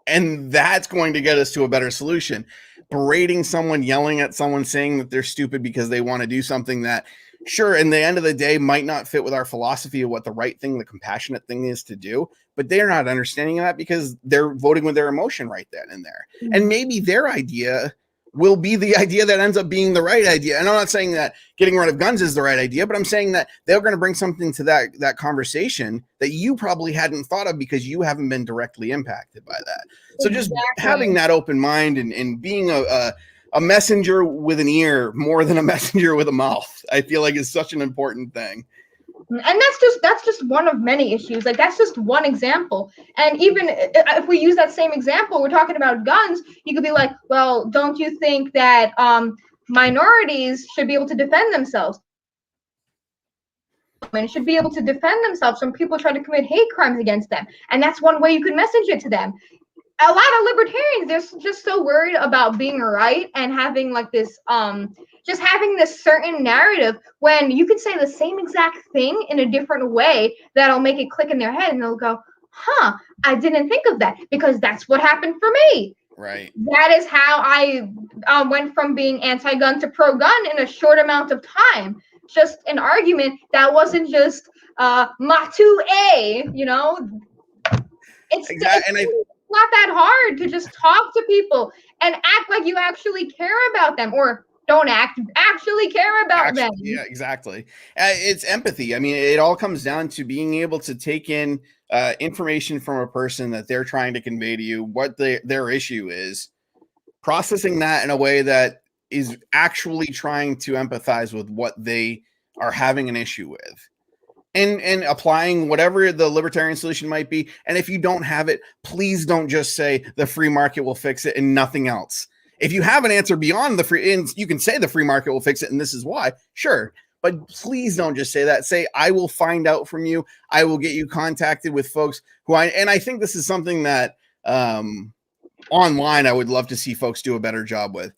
[SPEAKER 1] and that's going to get us to a better solution. Berating someone, yelling at someone, saying that they're stupid because they want to do something that, sure, in the end of the day, might not fit with our philosophy of what the right thing, the compassionate thing is to do, but they're not understanding that because they're voting with their emotion right then and there. Mm-hmm. And maybe their idea will be the idea that ends up being the right idea. And I'm not saying that getting rid of guns is the right idea, but I'm saying that they're going to bring something to that conversation that you probably hadn't thought of because you haven't been directly impacted by that. So just having that open mind and being a messenger with an ear more than a messenger with a mouth, I feel like is such an important thing.
[SPEAKER 2] And that's just one of many issues. That's just one example. And even if we use that same example, we're talking about guns, you could be like, well, don't you think that minorities should be able to defend themselves? Women should be able to defend themselves when people try to commit hate crimes against them. And that's one way you could message it to them. A lot of libertarians, they're just so worried about being right and having this just having this certain narrative when you could say the same exact thing in a different way that'll make it click in their head and they'll go, huh, I didn't think of that because that's what happened for me.
[SPEAKER 1] Right.
[SPEAKER 2] That is how I went from being anti-gun to pro-gun in a short amount of time. Just an argument that wasn't just Matu A, It's
[SPEAKER 1] exactly.
[SPEAKER 2] not that hard to just talk to people and act like you actually care about them, or don't actually care about them.
[SPEAKER 1] Yeah, exactly. It's empathy. I mean, it all comes down to being able to take in information from a person that they're trying to convey to you what their issue is, processing that in a way that is actually trying to empathize with what they are having an issue with. And applying whatever the libertarian solution might be. And if you don't have it, please don't just say the free market will fix it and nothing else. If you have an answer beyond the free, and you can say the free market will fix it and this is why, sure. But please don't just say that. Say, I will find out from you. I will get you contacted with folks who and I think this is something that online I would love to see folks do a better job with.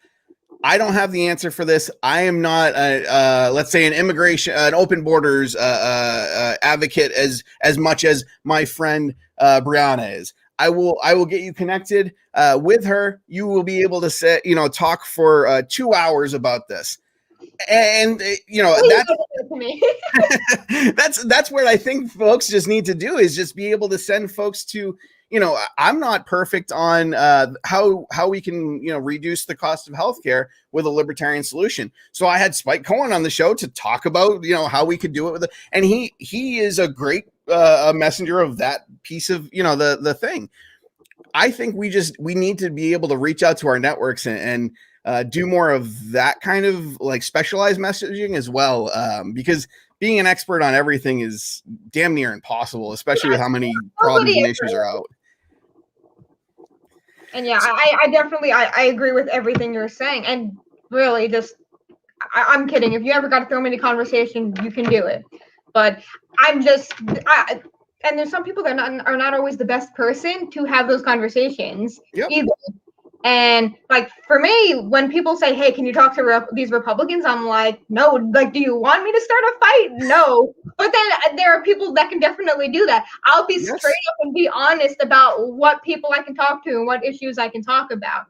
[SPEAKER 1] I don't have the answer for this. I am not, let's say, an open borders advocate as much as my friend Brianna is. I will get you connected with her. You will be able to talk for 2 hours about this. And that's what I think folks just need to do, is just be able to send folks to, I'm not perfect on how we can, reduce the cost of healthcare with a libertarian solution. So I had Spike Cohen on the show to talk about, how we could do it with it. And he is a great messenger of that piece of, the thing. I think we need to be able to reach out to our networks and do more of that kind of like specialized messaging as well. Because being an expert on everything is damn near impossible, especially with how many problems and issues are out.
[SPEAKER 2] And yeah, I definitely agree with everything you're saying. And really, just I'm kidding. If you ever got to throw me in a conversation, you can do it. But and there's some people that are not always the best person to have those conversations either. And like for me, when people say, "Hey, can you talk to these Republicans?" I'm like, "No." Like, do you want me to start a fight? No. But then there are people that can definitely do that. I'll be straight up and be honest about what people I can talk to and what issues I can talk about.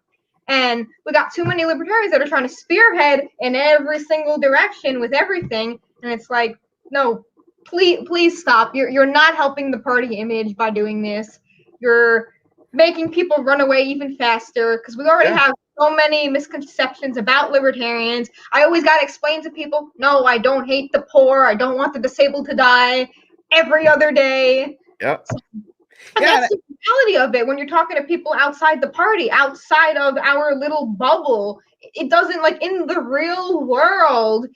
[SPEAKER 2] And we got too many libertarians that are trying to spearhead in every single direction with everything, and it's like, no, please stop. You're not helping the party image by doing this. You're making people run away even faster, because we already have so many misconceptions about libertarians. I always got to explain to people, no, I don't hate the poor. I don't want the disabled to die every other day.
[SPEAKER 1] Yep.
[SPEAKER 2] And that's the reality of it. When you're talking to people outside the party, outside of our little bubble, it doesn't, like, in the real world,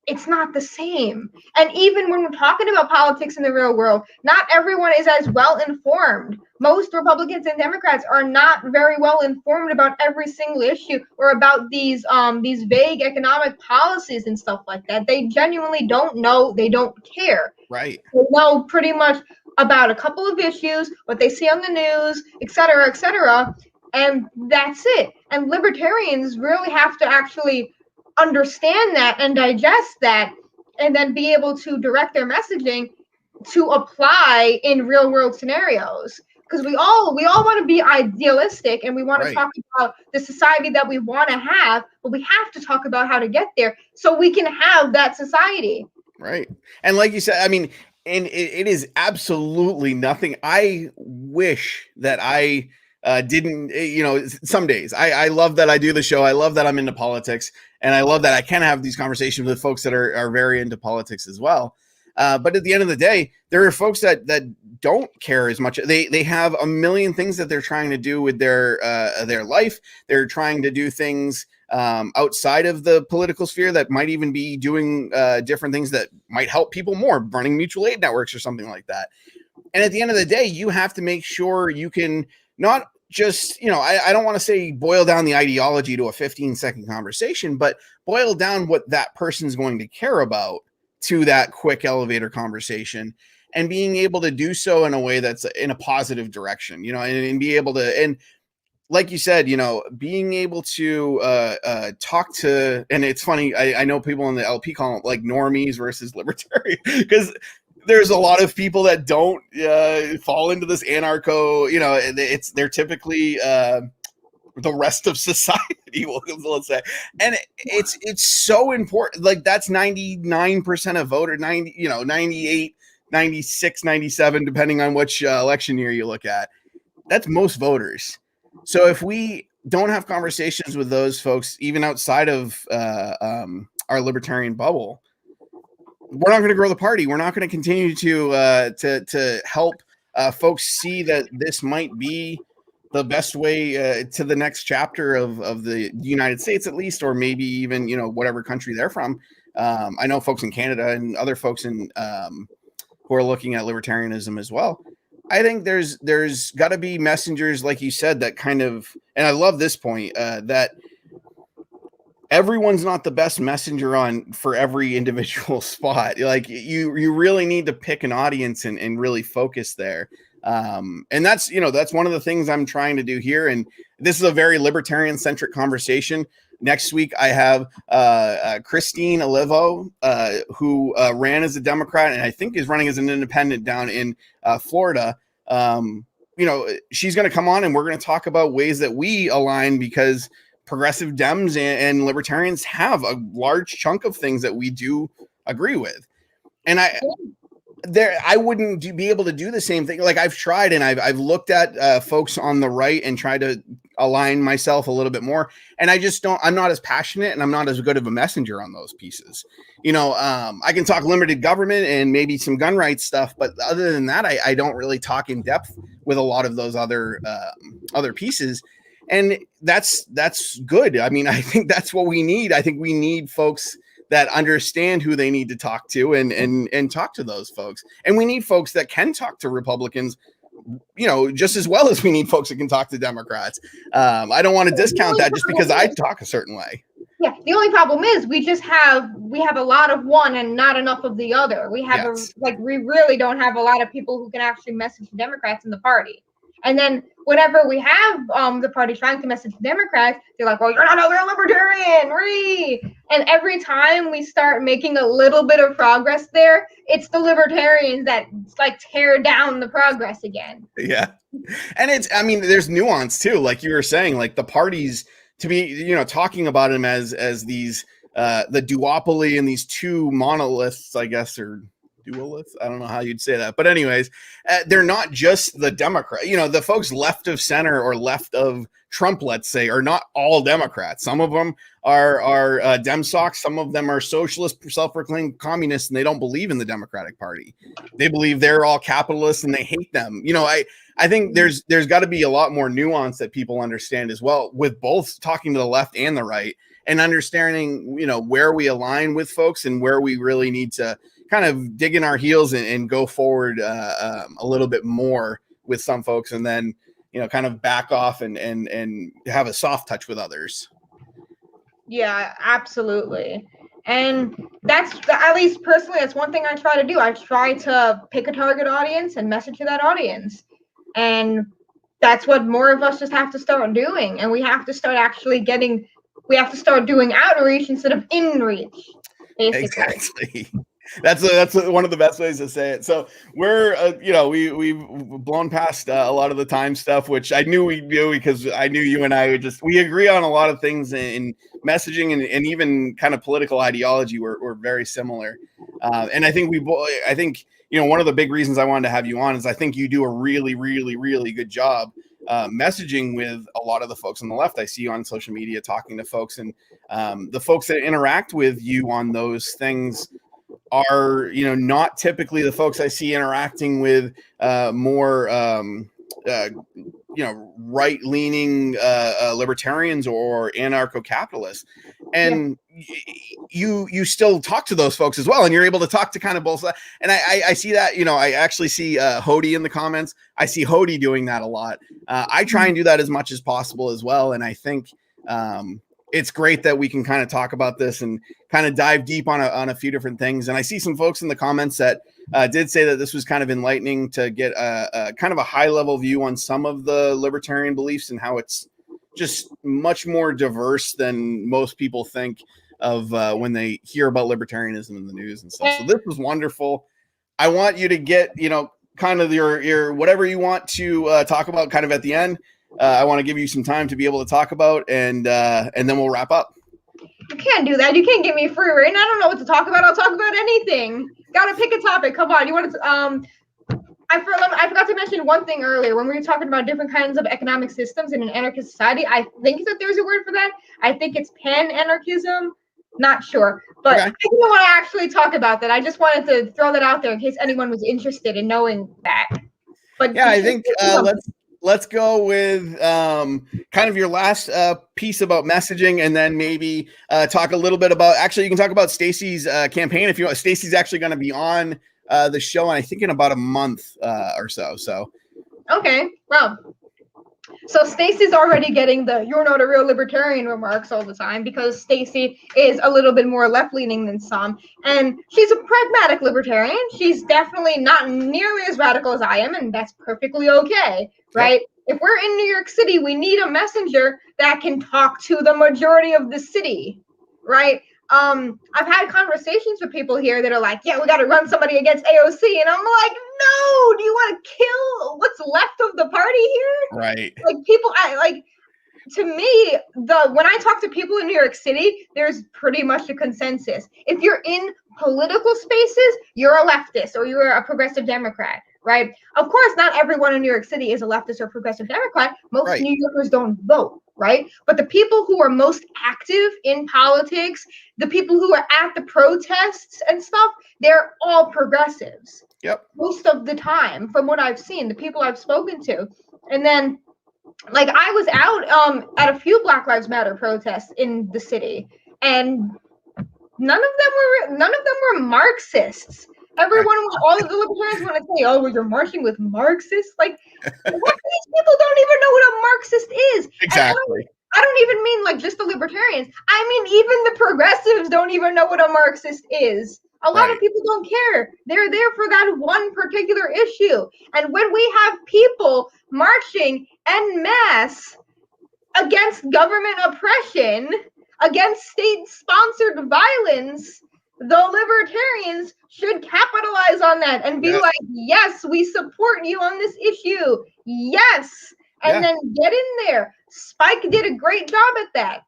[SPEAKER 2] it's not the same. And even when we're talking about politics in the real world, not everyone is as well informed. Most Republicans and Democrats are not very well informed about every single issue or about these vague economic policies and stuff like that. They genuinely don't know. They don't care.
[SPEAKER 1] Right.
[SPEAKER 2] They know pretty much about a couple of issues, what they see on the news, et cetera, and that's it. And libertarians really have to actually understand that and digest that, and then be able to direct their messaging to apply in real world scenarios. Because we all want to be idealistic, and we want to talk about the society that we want to have, but we have to talk about how to get there so we can have that society.
[SPEAKER 1] Right. And like you said, I mean, and it is absolutely nothing. I wish that I didn't, some days I love that I do the show. I love that I'm into politics, and I love that I can have these conversations with folks that are very into politics as well. But at the end of the day, there are folks that don't care as much. They have a million things that they're trying to do with their life. They're trying to do things outside of the political sphere that might even be doing different things that might help people more, running mutual aid networks or something like that. And at the end of the day, you have to make sure you can not just, I don't want to say boil down the ideology to a 15-second conversation, but boil down what that person's going to care about to that quick elevator conversation, and being able to do so in a way that's in a positive direction, and be able to, and like you said, being able to talk to, and it's funny, I know people in the LP call it like normies versus libertarian, because there's a lot of people that don't fall into this anarcho, they're typically the rest of society, let's say. And it's so important. Like, that's 99% of voter, 98, 96, 97, depending on which election year you look at. that's most voters. So if we don't have conversations with those folks, even outside of our libertarian bubble, we're not going to grow the party. We're not going to continue to help folks see that this might be the best way to the next chapter of the United States, at least, or maybe even, whatever country they're from. I know folks in Canada and other folks in who are looking at libertarianism as well. I think there's got to be messengers, like you said, that kind of, and I love this point, that everyone's not the best messenger for every individual spot. Like you really need to pick an audience and really focus there. And that's one of the things I'm trying to do here. And this is a very libertarian centric conversation. Next week, I have Christine Olivo, who ran as a Democrat and I think is running as an independent down in Florida. She's going to come on and we're going to talk about ways that we align, because progressive Dems and libertarians have a large chunk of things that we do agree with. And I wouldn't be able to do the same thing. Like I've tried and I've looked at folks on the right and tried to align myself a little bit more. And I'm not as passionate and I'm not as good of a messenger on those pieces. I can talk limited government and maybe some gun rights stuff, but other than that, I don't really talk in depth with a lot of those other pieces. And that's good. I mean, I think that's what we need. I think we need folks that understand who they need to talk to and talk to those folks. And we need folks that can talk to Republicans, just as well as we need folks that can talk to Democrats. I don't want to discount that just because I talk a certain way.
[SPEAKER 2] Yeah, the only problem is we have a lot of one and not enough of the other. We really don't have a lot of people who can actually message Democrats in the party. And then whenever we have the party trying to message Democrats, they're like, well, you're not a real libertarian, And every time we start making a little bit of progress there, it's the libertarians that tear down the progress again.
[SPEAKER 1] Yeah. And there's nuance too. Like you were saying, like the parties to be, talking about them as these, the duopoly and these two monoliths, I guess, or dualists. I don't know how you'd say that, but anyways, they're not just the Democrat. The folks left of center or left of Trump, let's say, are not all Democrats. Some of them are Dem socks. Some of them are socialist, self-proclaimed communists, and they don't believe in the Democratic Party. They believe they're all capitalists and they hate them. I think there's got to be a lot more nuance that people understand as well, with both talking to the left and the right, and understanding where we align with folks and where we really need to kind of dig in our heels and go forward a little bit more with some folks, and then kind of back off and have a soft touch with others.
[SPEAKER 2] Yeah, absolutely. And that's, at least personally, that's one thing I try to do. I try to pick a target audience and message to that audience. And that's what more of us just have to start doing. And we have to start doing outreach instead of in-reach, basically.
[SPEAKER 1] Exactly. That's one of the best ways to say it. So we're, we've blown past a lot of the time stuff, which I knew we'd do, because I knew you and I we agree on a lot of things in messaging and even kind of political ideology. We're very similar. And I think one of the big reasons I wanted to have you on is I think you do a really, really, really good job messaging with a lot of the folks on the left. I see you on social media talking to folks, and the folks that interact with you on those things are not typically the folks I see interacting with more right-leaning libertarians or anarcho-capitalists. And you still talk to those folks as well, and you're able to talk to kind of both. And I see that, I actually see Hody in the comments. I see Hody doing that a lot. I try and do that as much as possible as well. And I think it's great that we can kind of talk about this and kind of dive deep on a few different things. And I see some folks in the comments that did say that this was kind of enlightening to get a kind of a high level view on some of the libertarian beliefs and how it's just much more diverse than most people think of when they hear about libertarianism in the news and stuff. So this was wonderful. I want you to get, kind of your whatever you want to talk about kind of at the end. I want to give you some time to be able to talk about, and then we'll wrap up.
[SPEAKER 2] You can't do that. You can't give me free reign. I don't know what to talk about. I'll talk about anything. Gotta pick a topic. Come on. You want to? I forgot to mention one thing earlier when we were talking about different kinds of economic systems in an anarchist society. I think that there's a word for that. I think it's pan-anarchism. Not sure, but I didn't want to actually talk about that. I just wanted to throw that out there in case anyone was interested in knowing that. But
[SPEAKER 1] yeah, I think let's go with kind of your last piece about messaging, and then maybe talk a little bit about. Actually, you can talk about Stacy's campaign if you want. Stacy's actually going to be on the show, and I think in about a month or so. So
[SPEAKER 2] okay, well. So Stacy's already getting the "you're not a real libertarian" remarks all the time because Stacy is a little bit more left-leaning than some, and she's a pragmatic libertarian. She's definitely not nearly as radical as I am, and that's perfectly okay, right? Yep. If we're in New York City, we need a messenger that can talk to the majority of the city, right? I've had conversations with people here that are like, yeah, we got to run somebody against AOC. And I'm like, no, do you want to kill what's left of the party here?
[SPEAKER 1] Right.
[SPEAKER 2] Like people, to me, when I talk to people in New York City, there's pretty much a consensus. If you're in political spaces, you're a leftist or you're a progressive Democrat, right? Of course, not everyone in New York City is a leftist or progressive Democrat. Most New Yorkers don't vote, right? But the people who are most active in politics, the people who are at the protests and stuff, they're all progressives.
[SPEAKER 1] Yep.
[SPEAKER 2] Most of the time, from what I've seen, the people I've spoken to. And then, like, I was out at a few Black Lives Matter protests in the city, and none of them were Marxists. All of the libertarians want to say, "Oh, well, you're marching with Marxists." Like, these people don't even know what a Marxist is.
[SPEAKER 1] Exactly.
[SPEAKER 2] I don't even mean like just the libertarians. I mean, even the progressives don't even know what a Marxist is. A lot of people don't care. They're there for that one particular issue. And when we have people marching en masse against government oppression, against state-sponsored violence, the libertarians should capitalize on that and be like, yes, we support you on this issue. Yes. And then get in there. Spike did a great job at that.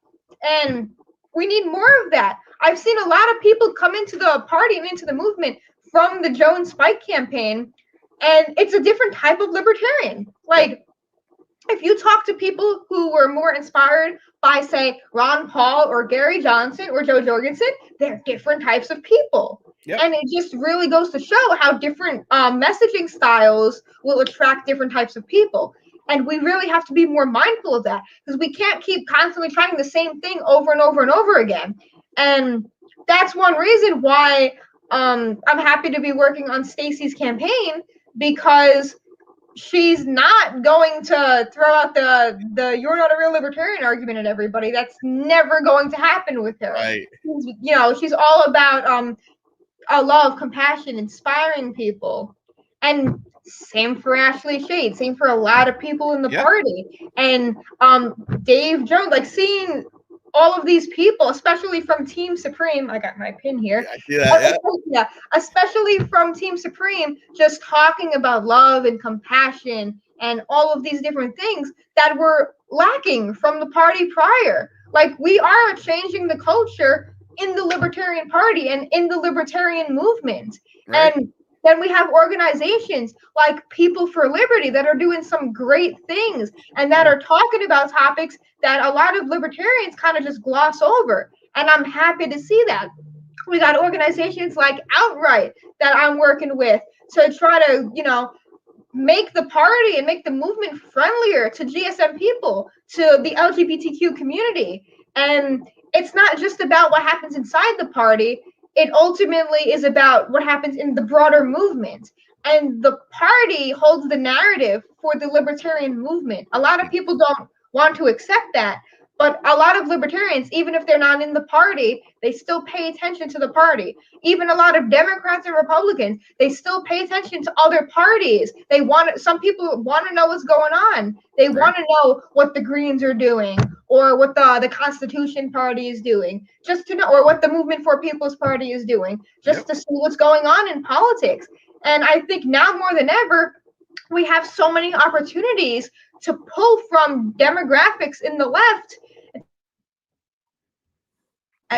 [SPEAKER 2] And we need more of that. I've seen a lot of people come into the party and into the movement from the Joe and Spike campaign, and it's a different type of libertarian. Like, if you talk to people who were more inspired by, say, Ron Paul or Gary Johnson or Joe Jorgensen, they're different types of people. Yep. And it just really goes to show how different messaging styles will attract different types of people. And we really have to be more mindful of that because we can't keep constantly trying the same thing over and over and over again. And that's one reason why I'm happy to be working on Stacy's campaign, because she's not going to throw out the "you're not a real libertarian" argument at everybody. That's never going to happen with her.
[SPEAKER 1] Right.
[SPEAKER 2] She's all about a law of compassion, inspiring people. And same for Ashley Shade, same for a lot of people in the party. And Dave Jones, like seeing all of these people, especially from Team Supreme. I got my pin here.
[SPEAKER 1] I see that,
[SPEAKER 2] especially from Team Supreme, just talking about love and compassion and all of these different things that were lacking from the party prior. Like, we are changing the culture in the Libertarian Party and in the Libertarian movement. Right. And then we have organizations like People for Liberty that are doing some great things and that are talking about topics that a lot of libertarians kind of just gloss over. And I'm happy to see that. We got organizations like Outright that I'm working with to try to, make the party and make the movement friendlier to GSM people, to the LGBTQ community. And it's not just about what happens inside the party. It ultimately is about what happens in the broader movement. And the party holds the narrative for the libertarian movement. A lot of people don't want to accept that, but a lot of libertarians, even if they're not in the party, they still pay attention to the party. Even a lot of Democrats and Republicans, they still pay attention to other parties. Some people want to know what's going on. They want to know what the Greens are doing, or what the Constitution Party is doing, just to know, or what the Movement for People's Party is doing, just to see what's going on in politics. And I think now more than ever, we have so many opportunities to pull from demographics in the left,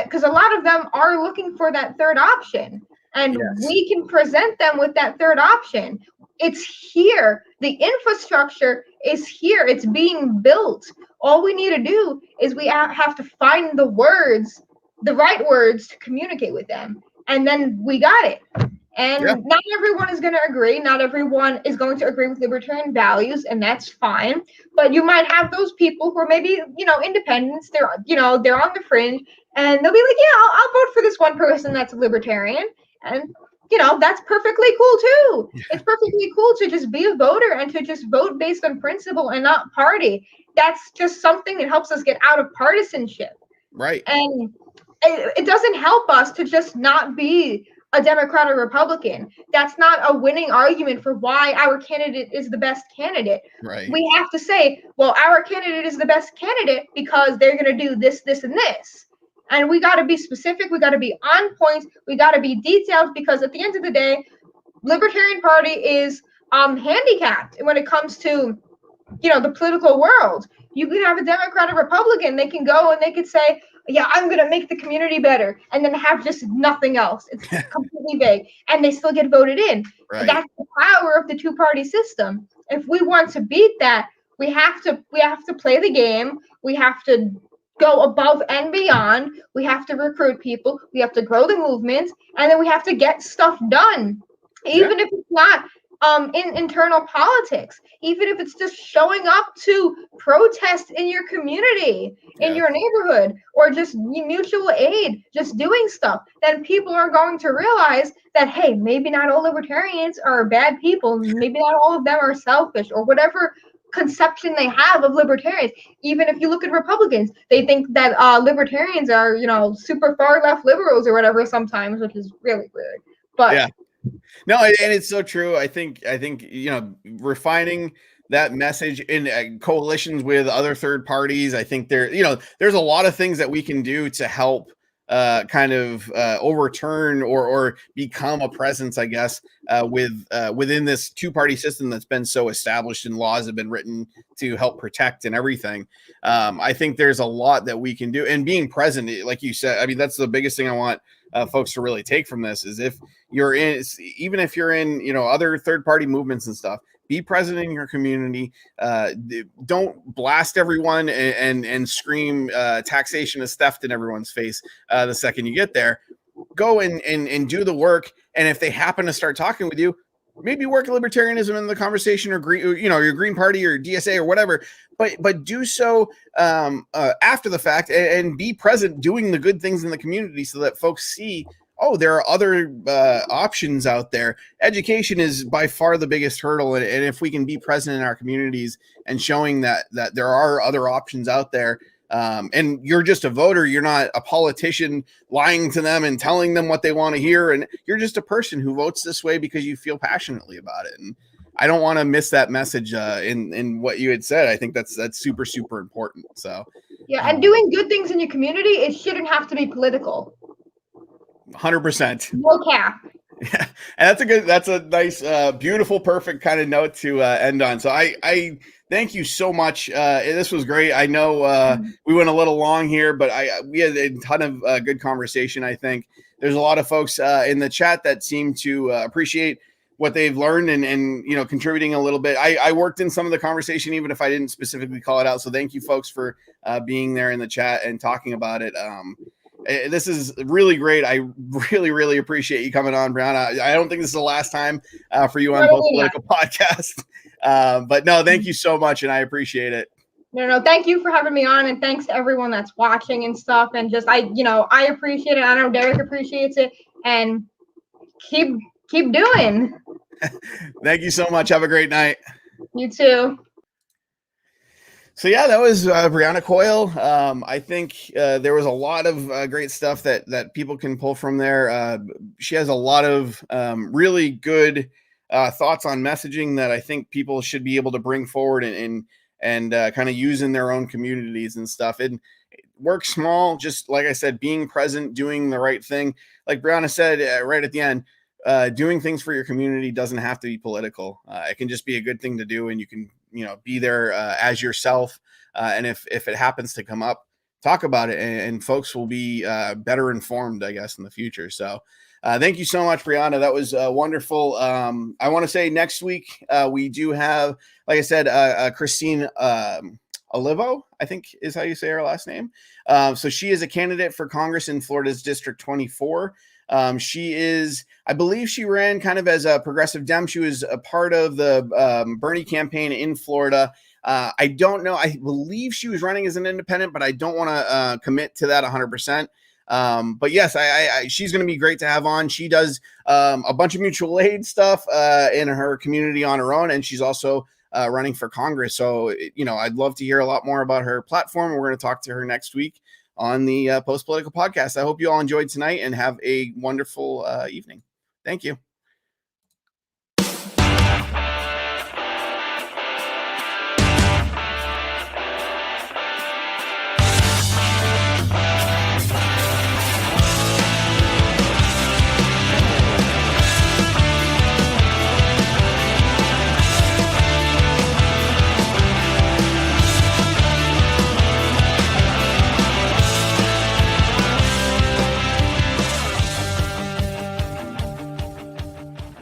[SPEAKER 2] because a lot of them are looking for that third option. and
[SPEAKER 1] Yes.
[SPEAKER 2] we can present them with that third option. It's here. The infrastructure is here. It's being built. All we need to do is we have to find the words, the right words to communicate with them. And then we got it. And
[SPEAKER 1] Yeah.
[SPEAKER 2] not everyone is going to agree. Not everyone is going to agree with libertarian values, and that's fine. But you might have those people who are maybe, independents. They're on the fringe, and they'll be like, yeah, I'll vote for this one person that's a libertarian. And, that's perfectly cool too. It's perfectly cool to just be a voter and to just vote based on principle and not party. That's just something that helps us get out of partisanship.
[SPEAKER 1] Right.
[SPEAKER 2] And it doesn't help us to just not be a Democrat or Republican. That's not a winning argument for why our candidate is the best candidate.
[SPEAKER 1] Right.
[SPEAKER 2] We have to say, well, our candidate is the best candidate because they're going to do this, this, and this. And we got to be specific. We got to be on point. We got to be detailed, because at the end of the day, Libertarian Party is handicapped when it comes to, the political world. You can have a Democrat or Republican. They can go and they could say, yeah, I'm going to make the community better, and then have just nothing else. It's completely vague, and they still get voted in.
[SPEAKER 1] Right.
[SPEAKER 2] That's the power of the two-party system. If we want to beat that, we have to play the game. We have to go above and beyond. We have to recruit people. We have to grow the movement, and then we have to get stuff done, even if it's not in internal politics, even if it's just showing up to protest in your community, in your neighborhood, or just mutual aid, just doing stuff. Then people are going to realize that, hey, maybe not all libertarians are bad people. Maybe not all of them are selfish, or whatever conception they have of libertarians. Even if you look at Republicans, they think that libertarians are, super far left liberals or whatever sometimes, which is really weird. But
[SPEAKER 1] yeah. No, and it's so true. I think refining that message in coalitions with other third parties. I think there's a lot of things that we can do to help overturn or become a presence, I guess, within this two-party system that's been so established, and laws have been written to help protect and everything. I think there's a lot that we can do, and being present, like you said, I mean, that's the biggest thing I want folks to really take from this is even if you're in, other third-party movements and stuff, be present in your community. Don't blast everyone and scream taxation is theft in everyone's face the second you get there. Go and do the work. And if they happen to start talking with you, maybe work libertarianism in the conversation, or your Green Party or DSA or whatever, but do so after the fact, and be present doing the good things in the community so that folks see, oh, there are other options out there. Education is by far the biggest hurdle. And if we can be present in our communities and showing that there are other options out there, and you're just a voter, you're not a politician lying to them and telling them what they want to hear. And you're just a person who votes this way because you feel passionately about it. And I don't want to miss that message in what you had said. I think that's super, super important. So
[SPEAKER 2] yeah, and doing good things in your community, it shouldn't have to be political.
[SPEAKER 1] 100%.
[SPEAKER 2] No cap.
[SPEAKER 1] Yeah, and that's a nice, beautiful, perfect kind of note to end on. So I thank you so much. This was great. I know we went a little long here, but we had a ton of good conversation. I think there's a lot of folks in the chat that seem to appreciate what they've learned and contributing a little bit. I worked in some of the conversation, even if I didn't specifically call it out. So thank you folks for being there in the chat and talking about it. This is really great. I really, really appreciate you coming on, Brianna. I don't think this is the last time for you on Post Political Podcast. But no, thank you so much, and I appreciate it.
[SPEAKER 2] No, thank you for having me on, and thanks to everyone that's watching and stuff. And just I appreciate it. I know Derek appreciates it, and keep doing.
[SPEAKER 1] Thank you so much. Have a great night.
[SPEAKER 2] You too.
[SPEAKER 1] So yeah, that was Brianna Coyle. I think there was a lot of great stuff that people can pull from there. She has a lot of really good thoughts on messaging that I think people should be able to bring forward and kind of use in their own communities and stuff. And work small, just like I said, being present, doing the right thing. Like Brianna said right at the end, doing things for your community doesn't have to be political. It can just be a good thing to do, and you can be there as yourself. And if it happens to come up, talk about it, and folks will be better informed, I guess, in the future. So Thank you so much, Brianna. That was wonderful. I want to say next week we do have, like I said, Christine Olivo, I think is how you say her last name. So she is a candidate for Congress in Florida's District 24. She is, I believe she ran kind of as a progressive Dem. She was a part of the Bernie campaign in Florida. I don't know. I believe she was running as an independent, but I don't want to commit to that 100%. But yes, she's going to be great to have on. She does a bunch of mutual aid stuff in her community on her own, and she's also running for Congress. So, I'd love to hear a lot more about her platform. We're going to talk to her next week on the Post Political Podcast. I hope you all enjoyed tonight and have a wonderful evening. Thank you.